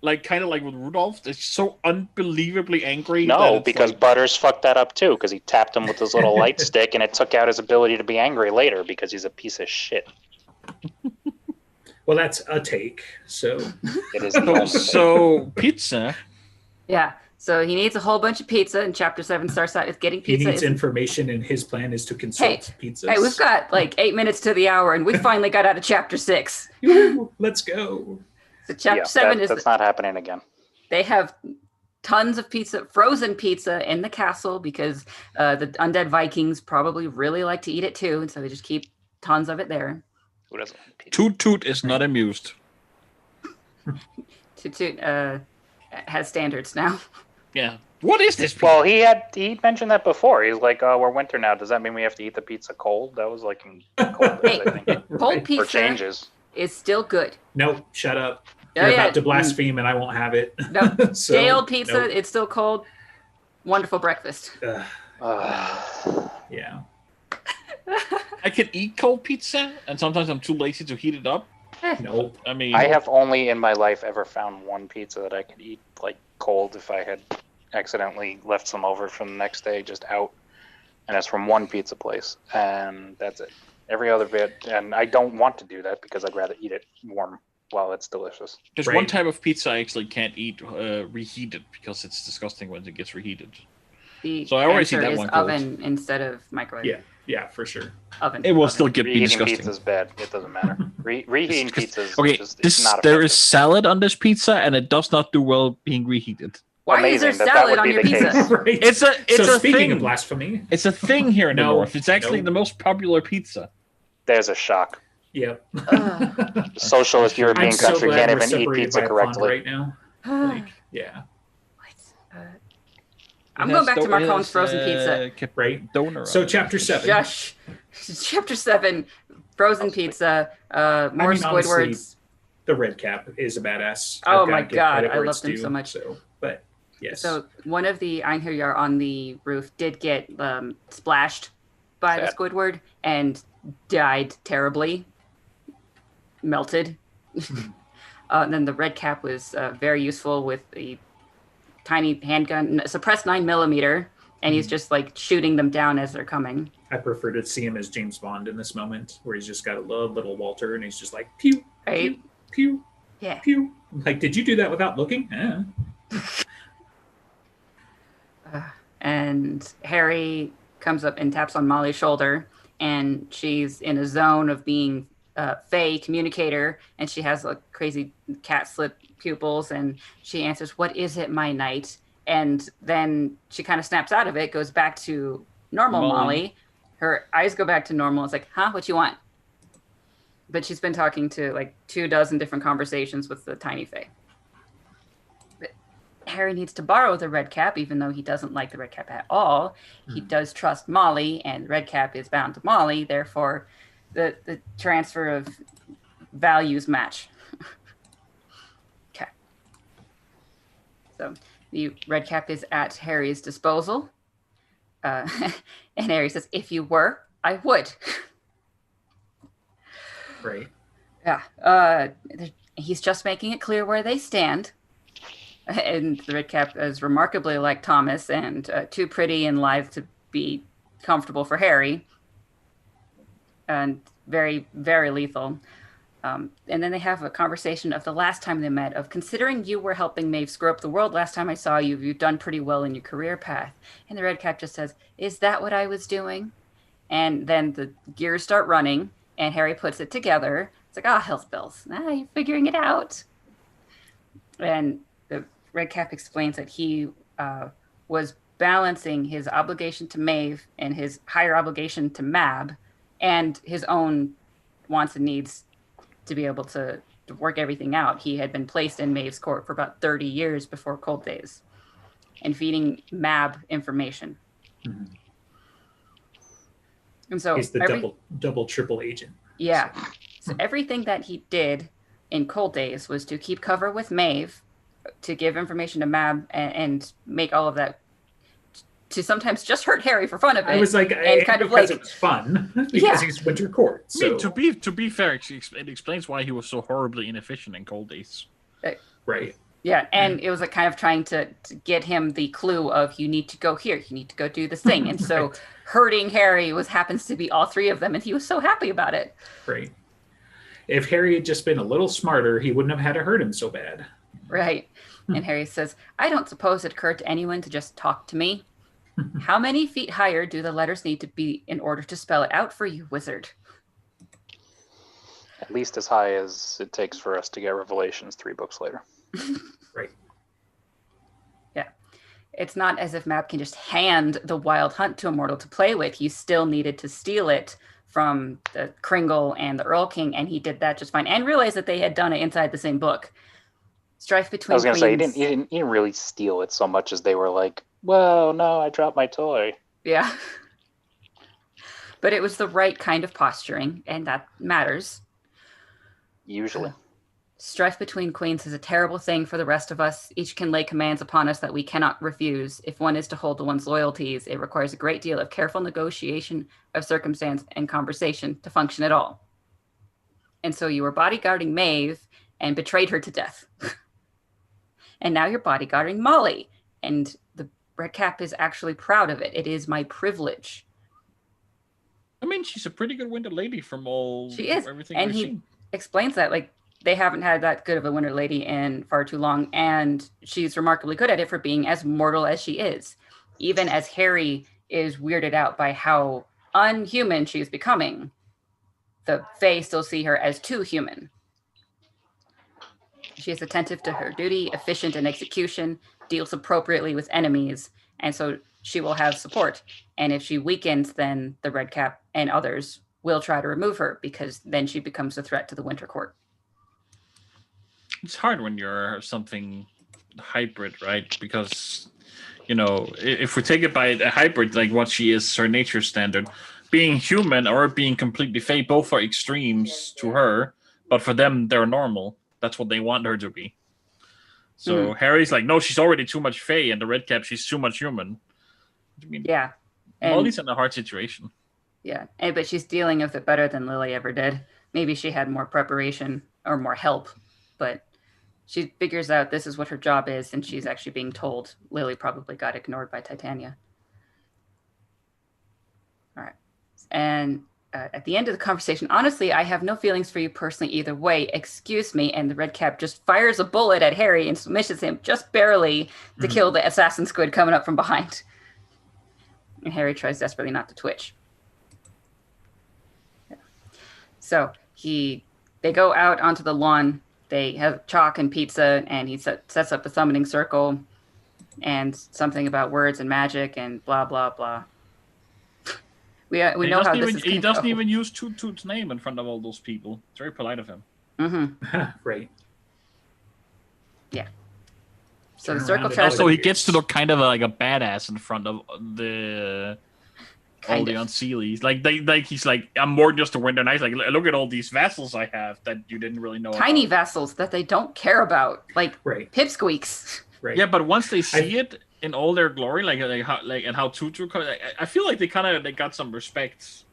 like, kind of like with Rudolph, it's so unbelievably angry? No, because Butters fucked that up too, because he tapped him with his little light stick, and it took out his ability to be angry later because he's a piece of shit. Well, that's a take. So it is. So pizza. Yeah. So he needs a whole bunch of pizza, and Chapter 7 starts out with getting pizza. He needs information, and his plan is to consult pizzas. Hey, we've got like 8 minutes to the hour, and we finally got out of Chapter 6. Let's go. So Chapter 7 that's not happening again. They have tons of pizza, frozen pizza in the castle because the undead Vikings probably really like to eat it too, and so they just keep tons of it there. Who doesn't like pizza? Toot Toot is not amused. Toot Toot has standards now. Yeah. What is this pizza? Well, he mentioned that before. He's like, "Oh, we're winter now. Does that mean we have to eat the pizza cold?" That was like in cold days, I think. Cold Or pizza changes. is still good. Nope, shut up. Oh, You're yeah. about to blaspheme, and I won't have it. No, So, day-old pizza, nope. it's still cold. Wonderful breakfast. Yeah. I can eat cold pizza, and sometimes I'm too lazy to heat it up. Nope. I mean, I have only in my life ever found one pizza that I could eat like cold if I had accidentally left some over from the next day just out, and it's from one pizza place, and that's it. Every other bit, and I don't want to do that because I'd rather eat it warm while it's delicious. there's Right. one type of pizza I actually can't eat reheated because it's disgusting when it gets reheated. The So I always eat answer that is one cold. oven instead of microwave. Yeah, for sure. Oven. It will Oven. still get be Reheating disgusting. pizza's bad. It doesn't matter. Reheating pizza is Okay, just this not there effective. is salad on this pizza, and it does not do well being reheated. Why is there Amazing that salad would on be your the pizza? case. Right. It's so a speaking thing. of blasphemy, It's a thing here in the No, north. It's actually no. the most popular pizza. There's a shock. yep. The socialist European I'm so country glad can't we're even eat separated pizza by a pond correctly. right now. Like, yeah, I'm going back to Marcone's frozen pizza. Right. Donor. So chapter 7. Josh, Chapter 7, frozen pizza, more mean, honestly, Squidwards. The red cap is a badass. Oh I've gotta my give God, credit I where love it's them due, so much. So, but yes. So one of the Einherjar on the roof did get splashed by the Sad. Squidward and died terribly, melted. And then the red cap was very useful with a tiny handgun, suppressed 9mm, and he's just like shooting them down as they're coming. I prefer to see him as James Bond in this moment, where he's just got a little Walter, and he's just like pew, Right? pew, Yeah. pew. Like, did you do that without looking? And Harry comes up and taps on Molly's shoulder, and she's in a zone of being Fae communicator, and she has like crazy cat slip pupils, and she answers, "What is it, my knight?" And then she kind of snaps out of it, goes back to normal Molly. Her eyes go back to normal. It's like, huh, what you want? But she's been talking to like 24 different conversations with the tiny Fae. But Harry needs to borrow the red cap, even though he doesn't like the red cap at all. He does trust Molly, and the red cap is bound to Molly. Therefore, the transfer of values match. Okay. So the red cap is at Harry's disposal. And Harry says, if you were, I would. Right. Yeah. He's just making it clear where they stand. And the red cap is remarkably like Thomas and too pretty and live to be comfortable for Harry. And very, very lethal. And then they have a conversation of the last time they met, of considering you were helping Maeve screw up the world last time I saw you, you've done pretty well in your career path. And the red cap just says, is that what I was doing? And then the gears start running, and Harry puts it together. It's like, health bills. You're figuring it out. And the red cap explains that he was balancing his obligation to Maeve and his higher obligation to Mab and his own wants and needs to be able to work everything out. He had been placed in Maeve's court for about 30 years before Cold Days and feeding Mab information. Mm-hmm. And so he's the double triple agent. Yeah. So everything that he did in Cold Days was to keep cover with Maeve, to give information to Mab, and make all of that, to sometimes just hurt Harry for fun of it. I was like, and kind of like it was fun because he's Winter Court. So. I mean, to be fair, it explains why he was so horribly inefficient in Cold Days. Right. Yeah, and it was like kind of trying to get him the clue of, you need to go here, you need to go do this thing. And so right. Hurting Harry happens to be all three of them, and he was so happy about it. Right. If Harry had just been a little smarter, he wouldn't have had to hurt him so bad. Right. And Harry says, I don't suppose it occurred to anyone to just talk to me. How many feet higher do the letters need to be in order to spell it out for you, wizard? At least as high as it takes for us to get Revelations 3 books later. Right. Yeah. It's not as if Mab can just hand the Wild Hunt to a mortal to play with. You still needed to steal it from the Kringle and the Earl King, and he did that just fine. And realized that they had done it inside the same book. Strife between I was going to say, he queens. didn't really steal it so much as they were like, well, no, I dropped my toy. Yeah. But it was the right kind of posturing, and that matters. Usually. Strife between queens is a terrible thing for the rest of us. Each can lay commands upon us that we cannot refuse. If one is to hold to one's loyalties, it requires a great deal of careful negotiation of circumstance and conversation to function at all. And so you were bodyguarding Maeve and betrayed her to death. And now you're bodyguarding Molly. And the red cap is actually proud of it. It is my privilege. I mean, she's a pretty good winter lady from everything and we've he seen. Explains that, like, they haven't had that good of a winter lady in far too long, and she's remarkably good at it for being as mortal as she is. Even as Harry is weirded out by how unhuman she's becoming, the Fae still see her as too human. She is attentive to her duty, efficient in execution, deals appropriately with enemies, and so she will have support. And if she weakens, then the Red Cap and others will try to remove her, because then she becomes a threat to the Winter Court. It's hard when you're something hybrid, right? Because, you know, if we take it by a hybrid, like what she is, her nature standard, being human or being completely Fae, both are extremes to her, but for them, they're normal. That's what they want her to be. So Harry's like, no, she's already too much Fae, and the Red Cap, she's too much human. I mean, yeah. Molly's in a hard situation. Yeah, but she's dealing with it better than Lily ever did. Maybe she had more preparation or more help, but she figures out this is what her job is, and she's actually being told. Lily probably got ignored by Titania. And at the end of the conversation, honestly, I have no feelings for you personally either way. Excuse me. And the red cap just fires a bullet at Harry and misses him just barely to kill the assassin squid coming up from behind. And Harry tries desperately not to twitch. Yeah. So they go out onto the lawn. They have chalk and pizza, and he sets up the summoning circle and something about words and magic and blah, blah, blah. We know how this is He doesn't even use Toot Toot's name in front of all those people. It's very polite of him. Mm-hmm. Right. Yeah. So Turn the circle around tries and So to... he gets to look kind of like a badass in front of all the Unseelies. Like he's like, I'm more than just a winter knight. Like, look at all these vassals I have that you didn't really know Tiny about. vassals that they don't care about. Like pipsqueaks. Right. Yeah, but once they see it in all their glory, how Toot Toot comes, I feel like they got some respect.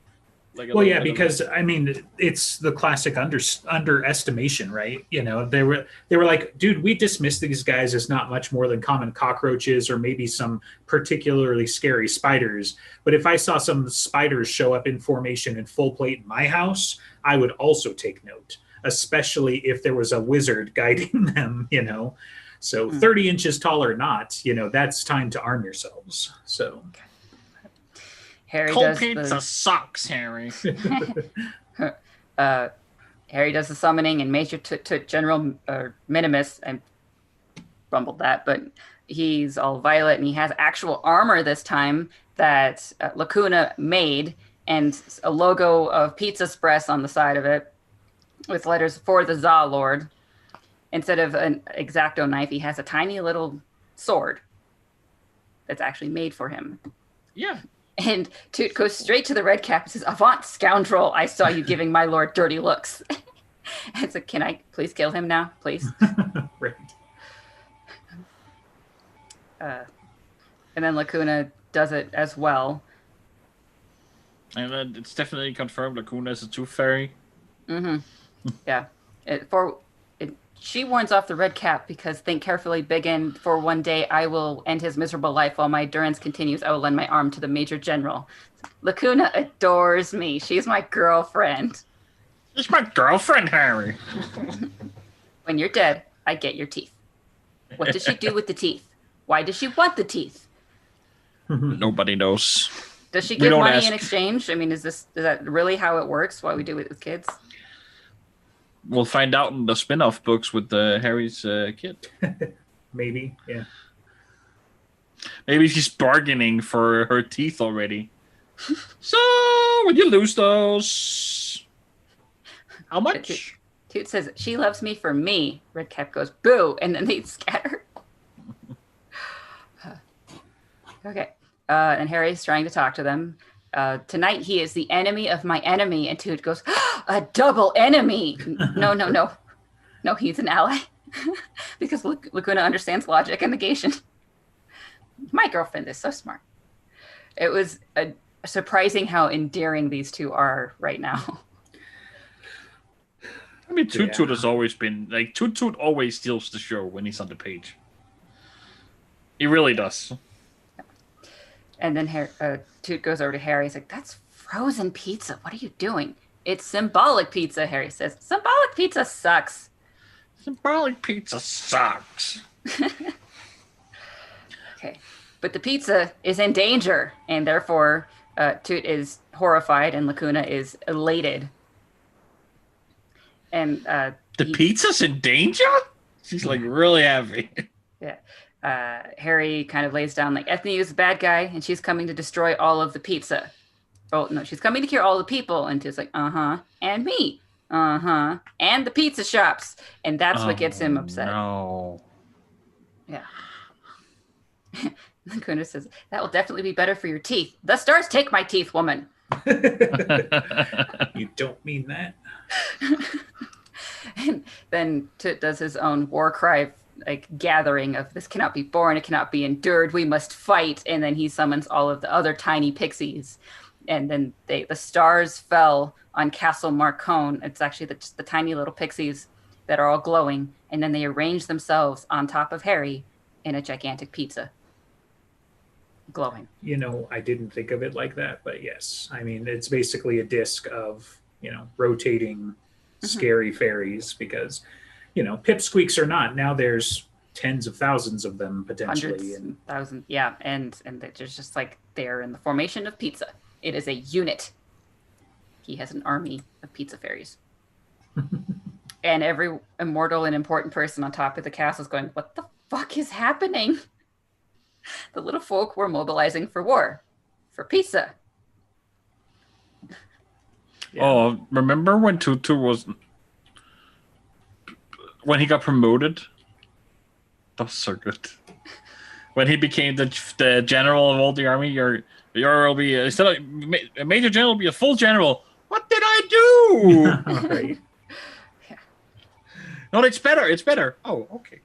Well, yeah, because I mean, it's the classic underestimation, right? You know, they were like, dude, we dismiss these guys as not much more than common cockroaches or maybe some particularly scary spiders. But if I saw some spiders show up in formation in full plate in my house, I would also take note, especially if there was a wizard guiding them, you know. So 30 inches tall or not, you know, that's time to arm yourselves. So Harry cold does pizza sucks, Harry. Harry does the summoning, and Major General Minimus, I rumbled that, but he's all violet, and he has actual armor this time that Lacuna made, and a logo of Pizza Express on the side of it with letters for the Za Lord. Instead of an X-Acto knife, he has a tiny little sword that's actually made for him. Yeah. And Toot goes straight to the red cap and says, "Avant, scoundrel, I saw you giving my lord dirty looks." And so, can I please kill him now, please? Right. And then Lacuna does it as well. And then it's definitely confirmed Lacuna is a tooth fairy. Mm-hmm. Yeah. She warns off the red cap because think carefully, Biggin, for one day I will end his miserable life while my durance continues. I will lend my arm to the Major General. Lacuna adores me. She's my girlfriend. She's my girlfriend, Harry. When you're dead, I get your teeth. What does she do with the teeth? Why does she want the teeth? Nobody knows. Does she give money in exchange? I mean, is that really how it works? Why we do it with kids? We'll find out in the spin-off books with Harry's kid. Maybe, yeah. Maybe she's bargaining for her teeth already. So, when you lose those, how much? Toot says, "She loves me for me." Redcap goes, "Boo," and then they scatter. Okay. And Harry's trying to talk to them. Tonight he is the enemy of my enemy. And Toot goes, "A double enemy." No, he's an ally. Because Lacuna understands logic and negation. My girlfriend is so smart. It was surprising how endearing these two are right now. I mean, Toot Toot has always been, like, Toot Toot always steals the show when he's on the page. He really does. And then Toot goes over to Harry. He's like, "That's frozen pizza. What are you doing?" "It's symbolic pizza," Harry says. "Symbolic pizza sucks." Symbolic pizza sucks. Okay. But the pizza is in danger, and therefore Toot is horrified and Lacuna is elated. And the pizza's in danger? She's like really happy. Yeah. Harry kind of lays down like, "Ethne is a bad guy, and she's coming to destroy all of the pizza." Oh, no, she's coming to cure all the people. And Toot's like, "Uh-huh. And me. Uh-huh. And the pizza shops." And that's what gets him upset. No. Yeah. Lacuna says, "That will definitely be better for your teeth. The stars take my teeth, woman." You don't mean that. And then Toot does his own war cry, like gathering of "This cannot be borne, it cannot be endured, we must fight." And then he summons all of the other tiny pixies. And then the stars fell on Castle Marcone. It's actually just the tiny little pixies that are all glowing. And then they arrange themselves on top of Harry in a gigantic pizza. glowing. I didn't think of it like that, but yes. I mean, it's basically a disc of, rotating scary fairies because, pipsqueaks or not, now there's tens of thousands of them potentially. Hundreds and thousands, yeah. And they're just like they're in the formation of pizza. It is a unit. He has an army of pizza fairies. And every immortal and important person on top of the castle is going, what the fuck is happening? The little folk were mobilizing for war, for pizza. Yeah. Oh, remember when Tutu when he got promoted? That was so good. When he became the general of all the army, your will be instead of a major general will be a full general. What did I do? Right. Yeah. No, it's better. It's better. Oh, okay.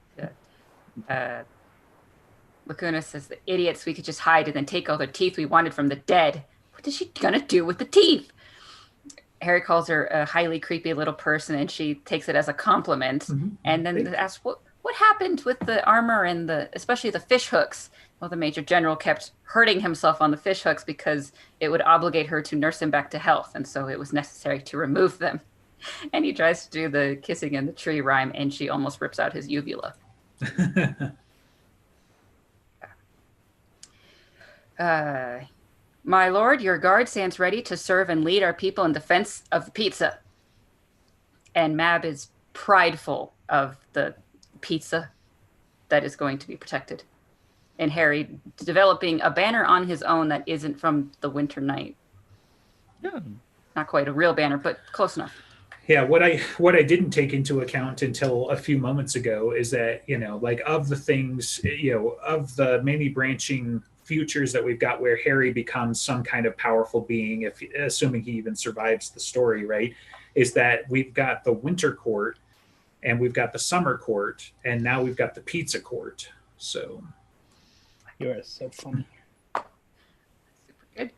Lacuna says, the idiots, we could just hide and then take all their teeth we wanted from the dead. What is she gonna do with the teeth? Harry calls her a highly creepy little person, and she takes it as a compliment. Mm-hmm. And then asks, what happened with the armor and especially the fish hooks? Well, the Major General kept hurting himself on the fish hooks because it would obligate her to nurse him back to health, and so it was necessary to remove them. And he tries to do the kissing in the tree rhyme, and she almost rips out his uvula. My lord, your guard stands ready to serve and lead our people in defense of the pizza. And Mab is prideful of the pizza that is going to be protected. And Harry developing a banner on his own that isn't from the Winter Night. Yeah. Not quite a real banner, but close enough. Yeah, what I didn't take into account until a few moments ago is that, like of the things, of the many branching futures that we've got where Harry becomes some kind of powerful being, assuming he even survives the story, right, is that we've got the Winter Court and we've got the Summer Court and now we've got the Pizza Court. So You are so funny. Super good.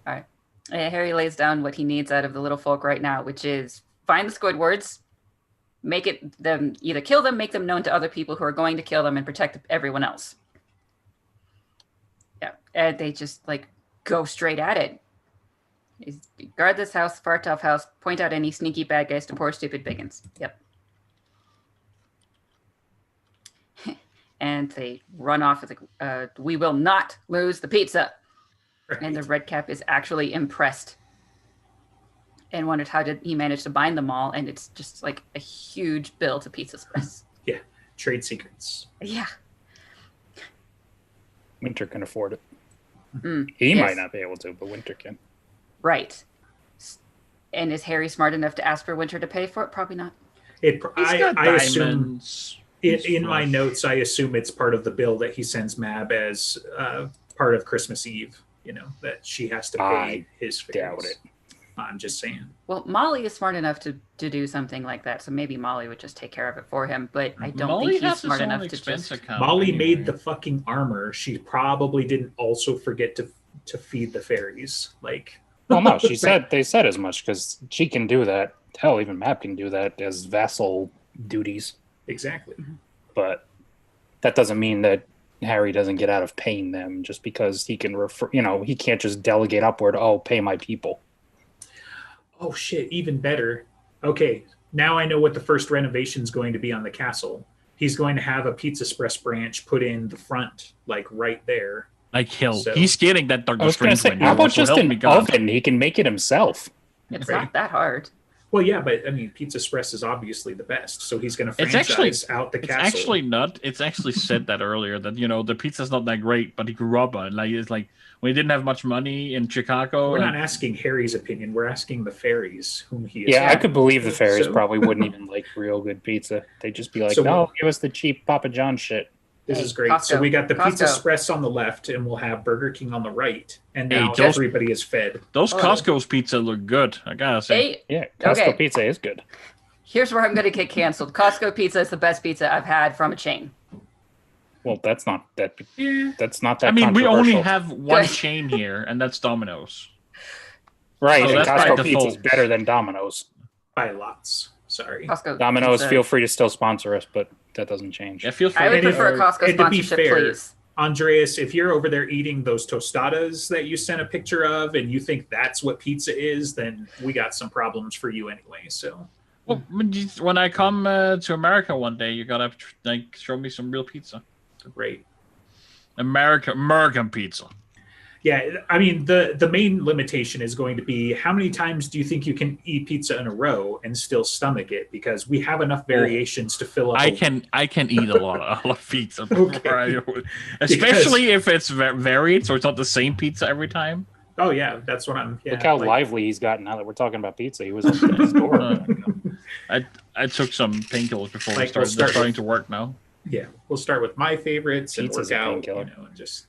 All right. Harry lays down what he needs out of the little folk right now, which is find the Squidwards, make it them either kill them, make them known to other people who are going to kill them, and protect everyone else. Yeah, and they just go straight at it. Guard this house, Fartoff house, point out any sneaky bad guys to poor stupid Biggins. Yep. And they run off with we will not lose the pizza. Right. And the Redcap is actually impressed and wondered how did he manage to bind them all, and it's just like a huge bill to Pizza Express. Yeah, trade secrets. Yeah. Winter can afford it. He He might not be able to, but Winter can. Right. And is Harry smart enough to ask for Winter to pay for it? Probably not. I assume in my notes, I assume it's part of the bill that he sends Mab as part of Christmas Eve. That she has to pay his fairies. Doubt it. I'm just saying. Well, Molly is smart enough to do something like that, so maybe Molly would just take care of it for him. But I don't think he's smart enough to just. Molly made the fucking armor. She probably didn't also forget to feed the fairies. Well, no, they said as much because she can do that. Hell, even Mab can do that as vassal duties. Exactly. But that doesn't mean that Harry doesn't get out of paying them just because he can refer. He can't just delegate upward. Oh, pay my people. Oh shit! Even better. Okay, now I know what the first renovation is going to be on the castle. He's going to have a Pizza Express branch put in the front, right there. He's getting that Doctor Strange. How about just an oven? He can make it himself. It's not that hard. Well, yeah, but Pizza Express is obviously the best, so he's going to franchise out the castle. It's actually not. It's actually said that earlier that the pizza's not that great, but he grew up on it. It's like when he didn't have much money in Chicago. We're not asking Harry's opinion. We're asking the fairies, whom he is. Yeah, I could believe the fairies probably wouldn't even like real good pizza. They'd just be like, "No, give us the cheap Papa John shit." This is great. Costco. So we got the Pizza Express on the left, and we'll have Burger King on the right. And now everybody is fed. Those Costco's pizza look good, I gotta say. Yeah, Costco pizza is good. Here's where I'm going to get canceled. Costco pizza is the best pizza I've had from a chain. Well, that's not that. Yeah. That's not that. I mean, we only have one chain here, and that's Domino's. Right, and Costco pizza is better than Domino's by lots. Sorry, Domino's. Feel free to still sponsor us, but that doesn't change. Yeah, feel free. I would prefer a Costco sponsorship, please. Andreas, if you're over there eating those tostadas that you sent a picture of and you think that's what pizza is, then we got some problems for you anyway. So, Well, when I come to America one day, you gotta like show me some real pizza. great. American pizza. Yeah, I mean the main limitation is going to be how many times do you think you can eat pizza in a row and still stomach it? Because we have enough variations to fill up. I can eat a lot of pizza, Okay. especially if it's varied, so it's not the same pizza every time. Oh yeah, that's what I'm. Yeah, Look how like- lively he's gotten now that we're talking about pizza. He was up at the store. I took some painkillers before Like, they're starting to work now. Yeah, we'll start with my favorites and Pizza's work a out. painkiller. And just.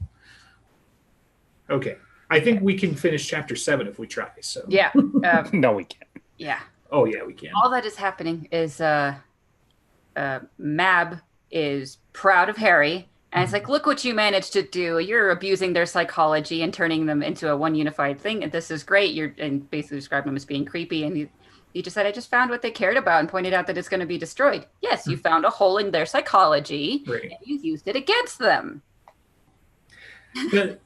Okay, I think we can finish chapter 7 if we try. So. Yeah. No, we can't. Yeah. Oh yeah, we can. All that is happening is Mab is proud of Harry. And it's like, look what you managed to do. You're abusing their psychology and turning them into a one unified thing. And this is great. You're and basically describing them as being creepy. And he just said, I just found what they cared about and pointed out that it's going to be destroyed. Yes, you found a hole in their psychology Right. and you used it against them. But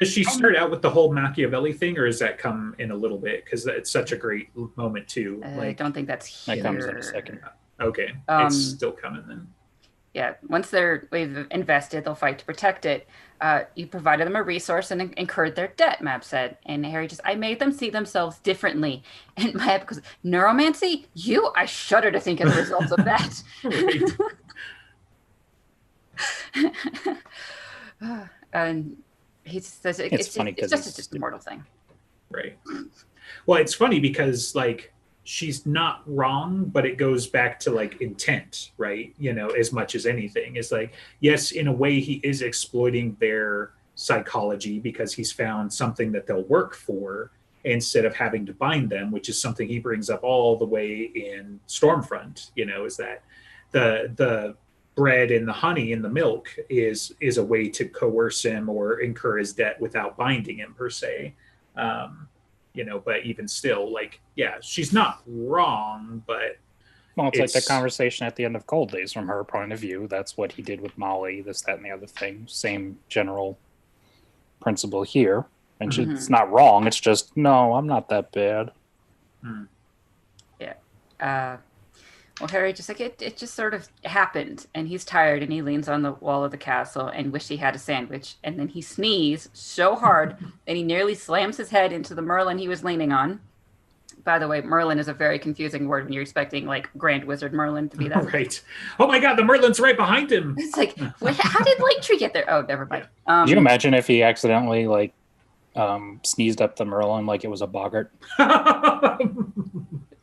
does she start out with the whole Machiavelli thing, or does that come in a little bit? Because it's such a great moment too. I don't think that's That here. comes in a second. Okay, Um, it's still coming then. Yeah, once we've invested, they'll fight to protect it. You provided them a resource and incurred their debt, Mab said. And Harry I made them see themselves differently. And Mab goes, neuromancy? I shudder to think of the results of that. Right. And he says It's funny 'cause it's he's just a mortal thing. Right. Well, it's funny because like she's not wrong, but it goes back to like intent, right? As much as anything. It's like, yes, in a way he is exploiting their psychology because he's found something that they'll work for instead of having to bind them, which is something he brings up all the way in Stormfront, is that the bread and the honey and the milk is a way to coerce him or incur his debt without binding him per se. But even still, like, yeah, she's not wrong, but Well, it's like the conversation at the end of Cold Days from her point of view. That's what he did with Molly, this, that, and the other thing. Same general principle here. And she's not wrong. It's just, no, I'm not that bad. Yeah. Well, Harry just like it just sort of happened, and he's tired, and he leans on the wall of the castle and wish he had a sandwich, and then he sneezes so hard that he nearly slams his head into the Merlin he was leaning on. By the way, Merlin is a very confusing word when you're expecting like Grand Wizard Merlin to be that. Right. Oh my God, the Merlin's right behind him. It's like, how did Linktree get there? Oh, never mind. Could you imagine if he accidentally like sneezed up the Merlin like it was a boggart?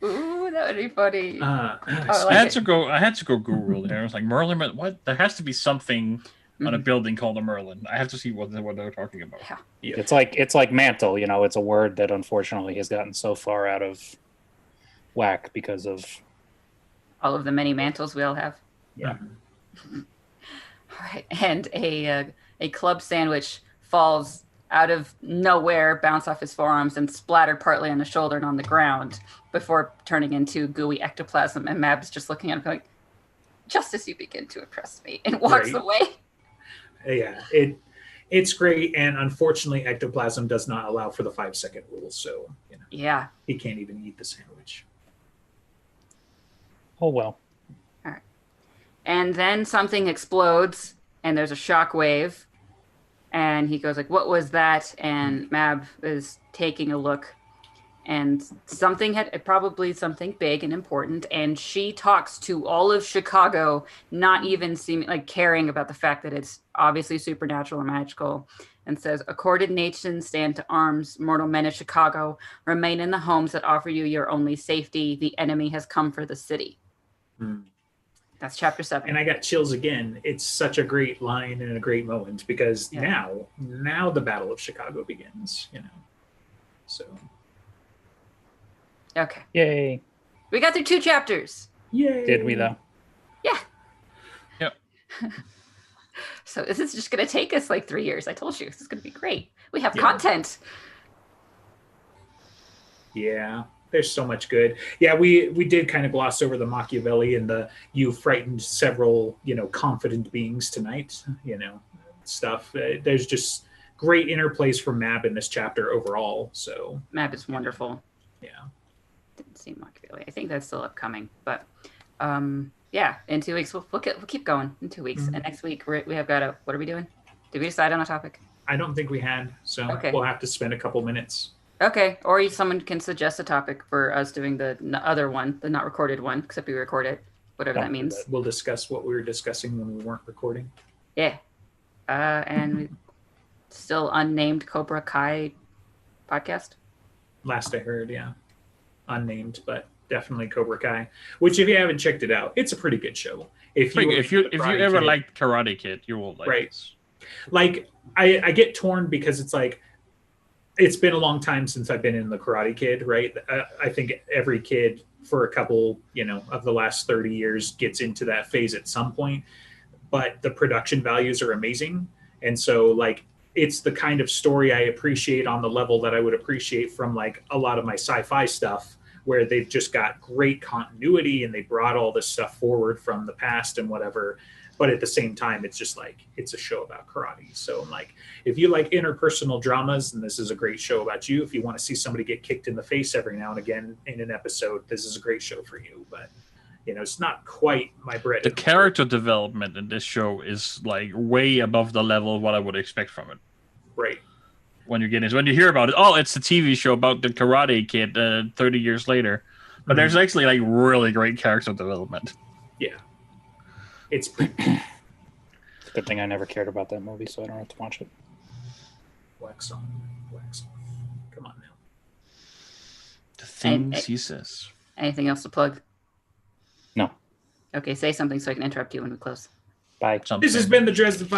Ooh, that would be funny. Oh, I had to go Google there. I was like, Merlin, what? There has to be something on a building called a Merlin. I have to see what they're talking about. Yeah. It's like mantle, It's a word that unfortunately has gotten so far out of whack because of All of the many mantles we all have. Yeah. All right, and a club sandwich falls out of nowhere, bounce off his forearms, and splattered partly on the shoulder and on the ground before turning into gooey ectoplasm. And Mab's just looking at him going, just as you begin to impress me, and walks Right. away. Yeah, it's great, and unfortunately, ectoplasm does not allow for the 5-second rule, so Yeah. he can't even eat the sandwich. oh well. And then something explodes, and there's a shockwave, and he goes like, "What was that?" And Mab is taking a look, and probably something big and important. And she talks to all of Chicago, not even seeming like caring about the fact that it's obviously supernatural or magical, and says, "Accorded nations stand to arms. Mortal men of Chicago, remain in the homes that offer you your only safety. The enemy has come for the city." That's chapter 7. And I got chills again. It's such a great line and a great moment because now the Battle of Chicago begins. So Okay. Yay. We got through 2 chapters. yay! Did we though? Yeah. Yep. So this is just going to take us like 3 years. I told you this is going to be great. We have Yeah. content. Yeah, there's so much good. Yeah, we did kind of gloss over the Machiavelli and you frightened several, confident beings tonight, stuff. There's just great interplays from Mab in this chapter overall. So Map is wonderful. yeah. Didn't see Machiavelli. I think that's still upcoming, but yeah, in 2 weeks we'll keep going in 2 weeks. Mhm. And next week we have got a, what are we doing? Did we decide on a topic? I don't think we had, so Okay. we'll have to spend a couple minutes. Okay, or someone can suggest a topic for us doing the other one, the not recorded one, except we record it, whatever that means. We'll discuss what we were discussing when we weren't recording. Yeah. And still unnamed Cobra Kai podcast. Last I heard, yeah. Unnamed, but definitely Cobra Kai. Which, if you haven't checked it out, it's a pretty good show. If you ever liked Karate Kid, you will like Right. this. Like, I get torn because it's like, it's been a long time since I've been in the Karate Kid, right? I think every kid for a couple, of the last 30 years gets into that phase at some point, but the production values are amazing. And so, like, it's the kind of story I appreciate on the level that I would appreciate from, like, a lot of my sci-fi stuff, where they've just got great continuity and they brought all this stuff forward from the past and whatever. But at the same time, it's just like, it's a show about karate. So, like, if you like interpersonal dramas, and this is a great show about you, if you want to see somebody get kicked in the face every now and again in an episode, this is a great show for you. But, it's not quite my bread. The character development in this show is like way above the level of what I would expect from it. Right. When you hear about it, oh, it's a TV show about the Karate Kid 30 years later. But there's actually like really great character development. Yeah. It's It's a good thing I never cared about that movie, so I don't have to watch it. wax on, wax off. Come on now. The things he says. Anything else to plug? No. Okay, say something so I can interrupt you when we close. Bye. This has been the Dresden